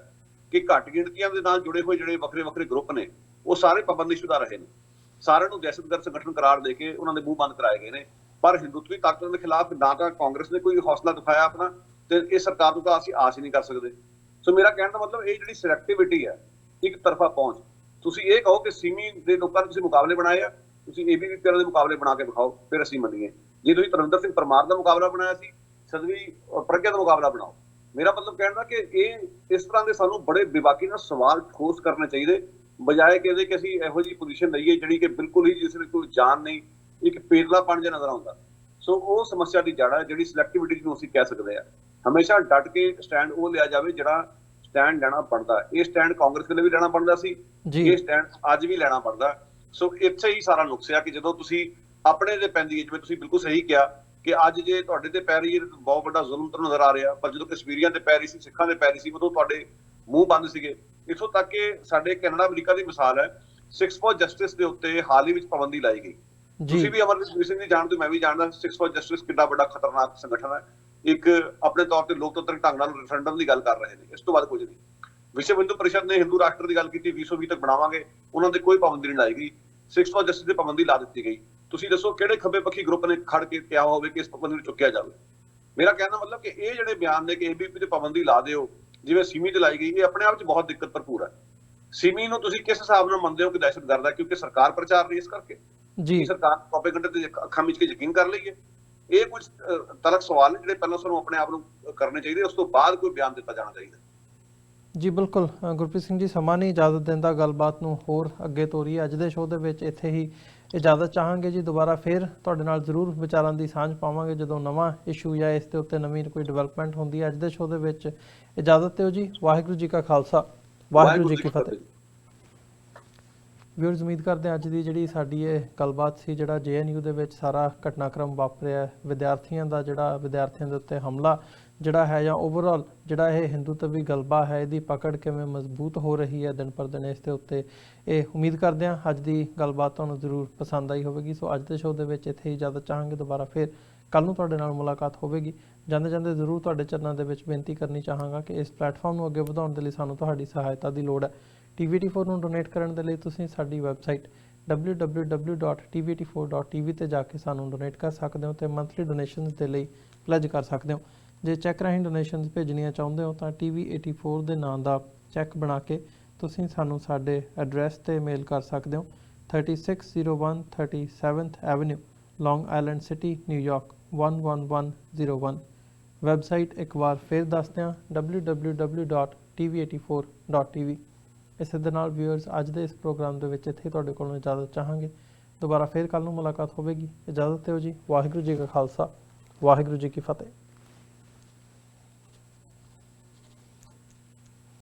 ਕਿ ਘੱਟ ਗਿਣਤੀਆਂ ਦੇ ਨਾਲ ਜੁੜੇ ਹੋਏ ਜਿਹੜੇ ਵੱਖਰੇ ਵੱਖਰੇ ਗਰੁੱਪ ਨੇ, ਉਹ ਸਾਰੇ ਪਾਬੰਦੀਸ਼ੁਦਾ ਰਹੇ ਨੇ। ਸਾਰਿਆਂ ਨੂੰ ਦਹਿਸ਼ਤਗਰਦ ਸੰਗਠਨ ਕਰਾਰ ਦੇ ਕੇ ਉਹਨਾਂ ਦੇ ਮੂੰਹ ਬੰਦ ਕਰਾਏ ਗਏ ਨੇ। ਪਰ ਹਿੰਦੂਤਵੀ ਤਾਕਤਾਂ ਦੇ ਖਿਲਾਫ ਨਾ ਤਾਂ ਕਾਂਗਰਸ ਨੇ ਕੋਈ ਹੌਸਲਾ ਦਿਖਾਇਆ ਆਪਣਾ, ਤੇ ਇਹ ਸਰਕਾਰ ਨੂੰ ਤਾਂ ਅਸੀਂ ਆਸ ਹੀ ਨਹੀਂ ਕਰ ਸਕਦੇ। ਸੋ ਮੇਰਾ ਕਹਿਣ ਦਾ ਮਤਲਬ, ਇਹ ਜਿਹੜੀ ਸਿਲੈਕਟਿਵਿਟੀ ਹੈ, ਇੱਕ ਤਰਫਾ ਪਹੁੰਚ, ਤੁਸੀਂ ਇਹ ਕਹੋ ਕਿ ਸੀਮੀ ਦੇ ਲੋਕਾਂ ਨੇ ਤੁਸੀਂ ਮੁਕਾਬਲੇ ਬਣਾਏ ਆ, ਤੁਸੀਂ ABVP ਦੇ ਮੁਕਾਬਲੇ ਬਣਾ ਕੇ ਦਿਖਾਓ, ਫਿਰ ਅਸੀਂ ਮੰਨੀਏ। ਜੇ ਤੁਸੀਂ ਧਰਮਿੰਦਰ ਸਿੰਘ ਪਰਮਾਰ ਦਾ ਮੁਕਾਬਲਾ ਬਣਾਇਆ ਸੀ, ਸਦਵੀ ਪ੍ਰਗਿਆ ਦਾ ਮੁਕਾਬਲਾ ਬਣਾਓ। ਮੇਰਾ ਮਤਲਬ ਕਹਿਣ ਦਾ ਕਿ ਇਹ ਇਸ ਤਰ੍ਹਾਂ ਦੇ ਸਾਨੂੰ ਬੜੇ ਬੇਬਾਕੀ ਨਾਲ ਸਵਾਲ ਠੋਸ ਕਰਨੇ ਚਾਹੀਦੇ, ਬਜਾਏ ਕਿ ਅਸੀਂ ਇਹੋ ਜਿਹੀ ਪੋਜੀਸ਼ਨ ਲਈਏ ਜਿਹੜੀ ਕਿ ਬਿਲਕੁਲ ਹੀ ਜਿਸ ਵਿੱਚ ਕੋਈ ਜਾਨ ਨਹੀਂ, ਇੱਕ ਪੇਟਲਾਪਣ ਜਿਹਾ ਨਜ਼ਰ ਆਉਂਦਾ। ਸੋ ਉਹ ਸਮੱਸਿਆ ਦੀ ਜੜ ਹੈ ਜਿਹੜੀ ਸਿਲੈਕਟਿਵਿਟੀ ਜਿਹਨੂੰ ਅਸੀਂ ਕਹਿ ਸਕਦੇ ਹਾਂ। ਹਮੇਸ਼ਾ ਡਟ ਕੇ ਸਟੈਂਡ ਉਹ ਲਿਆ ਜਾਵੇ ਜਿਹੜਾ ਸਟੈਂਡ ਲੈਣਾ ਬਣਦਾ। ਇਹ ਸਟੈਂਡ ਕਾਂਗਰਸ ਵੇਲੇ ਵੀ ਲੈਣਾ ਬਣਦਾ ਸੀ, ਇਹ ਸਟੈਂਡ ਅੱਜ ਵੀ ਲੈਣਾ ਬਣਦਾ। ਸੋ ਇੱਥੇ ਹੀ ਸਾਰਾ ਨੁਕਸ ਆ ਕਿ ਜਦੋਂ ਤੁਸੀਂ ਆਪਣੇ ਤੇ ਪੈਂਦੀ ਹੈ, ਜਿਵੇਂ ਤੁਸੀਂ ਬਿਲਕੁਲ ਸਹੀ ਕਿਹਾ ਕਿ ਅੱਜ ਜੇ ਤੁਹਾਡੇ ਤੇ ਪੈ ਰਹੀ ਹੈ ਬਹੁਤ ਵੱਡਾ ਜ਼ੁਲਮ ਤਾਂ ਨਜ਼ਰ ਆ ਰਿਹਾ, ਪਰ ਜਦੋਂ ਕਸ਼ਮੀਰੀਆਂ ਤੇ ਪੈ ਰਹੀ ਸੀ, ਸਿੱਖਾਂ ਤੇ ਪੈ ਰਹੀ ਸੀ, ਉਦੋਂ ਤੁਹਾਡੇ ਮੂੰਹ ਬੰਦ ਸੀਗੇ। ਇੱਥੋਂ ਤੱਕ ਕਿ ਸਾਡੇ ਕੈਨੇਡਾ ਅਮਰੀਕਾ ਦੀ ਮਿਸਾਲ ਹੈ, 6 ਫॉर ਜਸਟਿਸ ਦੇ ਉੱਤੇ ਹਾਲ ਹੀ ਵਿੱਚ ਪਾਬੰਦੀ ਲਾਈ ਗਈ। ਤੁਸੀਂ ਵੀ ਅਮਰਜੀਤ ਸਿੰਘ ਜੀ ਜਾਣਦੇ, ਮੈਂ ਵੀ ਜਾਣਦਾ 6 ਫॉर ਜਸਟਿਸ ਕਿੰਨਾ ਵੱਡਾ ਖਤਰਨਾਕ ਸੰਗਠਨ ਹੈ। ਇੱਕ ਆਪਣੇ ਤੌਰ ਤੇ ਲੋਕਤੰਤਰਿਕ ਢੰਗ ਨਾਲ ਰੈਫਰੈਂਡਮ ਦੀ ਗੱਲ ਕਰ ਰਹੇ ਨੇ, ਇਸ ਤੋਂ ਬਾਅਦ ਕੁਝ ਨਹੀਂ। ਵਿਸ਼ਵ ਹਿੰਦੂ ਪਰਿਸ਼ਦ ਨੇ ਹਿੰਦੂ ਰਾਸ਼ਟਰ ਦੀ ਗੱਲ ਕੀਤੀ, 2020 ਤੱਕ ਬਣਾਵਾਂਗੇ, ਉਹਨਾਂ ਦੇ ਕੋਈ ਪਾਬੰਦੀ ਨਹੀਂ ਲਾਈ ਗਈ। 6 ਫॉर ਜਸਟਿਸ ਦੀ ਪਾਬੰਦੀ ਲਾ ਦਿੱਤੀ ਗਈ। ਤੁਸੀਂ ਦੱਸੋ ਕਿਹੜੇ ਖੱਬੇ ਪੱਖੀ ਗਰੁੱਪ ਨੇ ਖੜ ਕੇ ਕਿਹਾ ਹੋਵੇ ਕਿ ਇਸ ਪਾਬੰਦੀ ਨੂੰ ਚੁੱਕਿਆ ਜਾਵੇ? ਮੇਰਾ ਕਹਿਣ ਦਾ ਮਤਲਬ ਕਿ ਇਹ ਜਿਹੜੇ ਬਿਆਨ ਨੇ ਕਿ ABVP ਤੇ ਪਾਬੰਦੀ ਲਾ ਦਿਓ ਜਿਵੇਂ ਸੀਮੀ ਤੇ ਲਾਈ ਗਈ, ਇਹ ਆਪਣੇ ਆਪ 'ਚ ਬਹੁਤ ਦਿੱਕਤ ਭਰਪੂਰ ਹੈ। ਸੀਮੀ ਨੂੰ ਤੁਸੀਂ ਕਿਸ ਹਿਸਾਬ ਨਾਲ ਮੰਨਦੇ ਹੋ ਕਿ ਦਹਿਸ਼ਤਗਰਦ ਹੈ? ਕਿਉਂਕਿ ਸਰਕਾਰ ਪ੍ਰਚਾਰ ਰਹੀ ਇਸ ਕਰਕੇ ਜੀ, ਸਰਕਾਰ ਪ੍ਰੋਪੇਗੈਂਡਾ ਤੇ ਅੱਖਾਂ ਮੀਚ ਕੇ ਯਕੀਨ ਕਰ ਲਈਏ। ਇਹ ਕੁਝ ਤਲਕ ਸਵਾਲ ਨੇ ਜਿਹੜੇ ਪਹਿਲਾਂ ਸਾਨੂੰ ਆਪਣੇ ਆਪ ਨੂੰ ਕਰਨੇ ਚਾਹੀਦੇ, ਉਸ ਤੋਂ ਬਾਅਦ ਕੋਈ ਬਿਆਨ ਦਿੱਤਾ ਜਾਣਾ ਚਾਹੀਦਾ। ਜੀ ਬਿਲਕੁਲ ਗੁਰਪ੍ਰੀਤ ਸਿੰਘ ਜੀ, ਸਮਾਂ ਨਹੀਂ ਇਜਾਜ਼ਤ ਦਿੰਦਾ ਗੱਲਬਾਤ ਨੂੰ ਹੋਰ ਅੱਗੇ ਤੋਰੀਏ। ਅੱਜ ਦੇ ਸ਼ੋਅ ਦੇ ਵਿੱਚ ਇੱਥੇ ਹੀ ਇਜਾਜ਼ਤ ਚਾਹਾਂਗੇ ਜੀ। ਦੁਬਾਰਾ ਫਿਰ ਤੁਹਾਡੇ ਨਾਲ ਜ਼ਰੂਰ ਵਿਚਾਰਾਂ ਦੀ ਸਾਂਝ ਪਾਵਾਂਗੇ ਜਦੋਂ ਨਵਾਂ ਇਸ਼ੂ ਜਾਂ ਇਸ ਦੇ ਉੱਤੇ ਨਵੀਂ ਕੋਈ ਡਿਵੈਲਪਮੈਂਟ ਹੁੰਦੀ ਹੈ। ਅੱਜ ਦੇ ਸ਼ੋਅ ਦੇ ਵਿੱਚ ਇਜਾਜ਼ਤ ਦਿਓ ਜੀ। ਵਾਹਿਗੁਰੂ ਜੀ ਕਾ ਖਾਲਸਾ, ਵਾਹਿਗੁਰੂ ਜੀ ਕੀ ਫਤਿਹ। ਵਿਊਅਰਸ, ਉਮੀਦ ਕਰਦੇ ਹਾਂ ਅੱਜ ਦੀ ਜਿਹੜੀ ਸਾਡੀ ਇਹ ਗੱਲਬਾਤ ਸੀ, ਜਿਹੜਾ JNU ਦੇ ਵਿੱਚ ਸਾਰਾ ਘਟਨਾਕ੍ਰਮ ਵਾਪਰਿਆ, ਵਿਦਿਆਰਥੀਆਂ ਦੇ ਉੱਤੇ ਹਮਲਾ ਜਿਹੜਾ ਹੈ, ਜਾਂ ਓਵਰਆਲ ਜਿਹੜਾ ਇਹ ਹਿੰਦੂਤਵੀ ਗਲਬਾ ਹੈ, ਇਹਦੀ ਪਕੜ ਕਿਵੇਂ ਮਜ਼ਬੂਤ ਹੋ ਰਹੀ ਹੈ ਦਿਨ ਪਰ ਦਿਨ, ਇਸ ਦੇ ਉੱਤੇ ਇਹ ਉਮੀਦ ਕਰਦੇ ਹਾਂ ਅੱਜ ਦੀ ਗੱਲਬਾਤ ਤੁਹਾਨੂੰ ਜ਼ਰੂਰ ਪਸੰਦ ਆਈ ਹੋਵੇਗੀ। ਸੋ ਅੱਜ ਦੇ ਸ਼ੋਅ ਦੇ ਵਿੱਚ ਇੱਥੇ ਹੀ ਇਜਾਜ਼ਤ ਚਾਹਾਂਗੇ। ਦੁਬਾਰਾ ਫਿਰ ਕੱਲ੍ਹ ਨੂੰ ਤੁਹਾਡੇ ਨਾਲ ਮੁਲਾਕਾਤ ਹੋਵੇਗੀ। ਜਾਂਦੇ ਜਾਂਦੇ ਜ਼ਰੂਰ ਤੁਹਾਡੇ ਚਰਨਾਂ ਦੇ ਵਿੱਚ ਬੇਨਤੀ ਕਰਨੀ ਚਾਹਾਂਗਾ ਕਿ ਇਸ ਪਲੇਟਫਾਰਮ ਨੂੰ ਅੱਗੇ ਵਧਾਉਣ ਦੇ ਲਈ ਸਾਨੂੰ ਤੁਹਾਡੀ ਸਹਾਇਤਾ ਦੀ ਲੋੜ ਹੈ। TV84 ਨੂੰ ਡੋਨੇਟ ਕਰਨ ਦੇ ਲਈ ਤੁਸੀਂ ਸਾਡੀ ਵੈਬਸਾਈਟ www.tv84.tv ਤੇ ਜਾ ਕੇ ਸਾਨੂੰ ਡੋਨੇਟ ਕਰ ਸਕਦੇ ਹੋ ਤੇ ਮੰਥਲੀ ਡੋਨੇਸ਼ਨਸ ਦੇ ਲਈ ਪਲੇਜ ਕਰ ਸਕਦੇ ਹੋ। ਜੇ ਚੈੱਕ ਰਾਹੀਂ ਡੋਨੇਸ਼ਨਸ ਭੇਜਣੀਆਂ ਚਾਹੁੰਦੇ ਹੋ ਤਾਂ TV84 ਦੇ ਨਾਂ ਦਾ ਚੈੱਕ ਬਣਾ ਕੇ ਤੁਸੀਂ ਸਾਨੂੰ ਸਾਡੇ ਐਡਰੈਸ ਤੇ ਮੇਲ ਕਰ ਸਕਦੇ ਹੋ। 3601 37th ਐਵਨਿਊ, ਲੌਂਗ ਆਈਲੈਂਡ ਸਿਟੀ, ਨਿਊਯਾਰਕ 11101। ਵੈਬਸਾਈਟ ਇੱਕ ਵਾਰ ਫਿਰ ਦੱਸਦੇ ਹਾਂ, www.tv84.tv। ਇਸੇ ਦੇ ਨਾਲ ਵਿਊਅਰਸ, ਅੱਜ ਦੇ ਇਸ ਪ੍ਰੋਗਰਾਮ ਦੇ ਵਿੱਚ ਇੱਥੇ ਤੁਹਾਡੇ ਕੋਲੋਂ ਇਜਾਜ਼ਤ ਚਾਹਾਂਗੇ। ਦੁਬਾਰਾ ਫਿਰ ਕੱਲ੍ਹ ਨੂੰ ਮੁਲਾਕਾਤ ਹੋਵੇਗੀ। ਇਜਾਜ਼ਤ ਦਿਓ ਜੀ। ਵਾਹਿਗੁਰੂ ਜੀ ਕਾ ਖਾਲਸਾ, ਵਾਹਿਗੁਰੂ ਜੀ ਕੀ ਫਤਿਹ।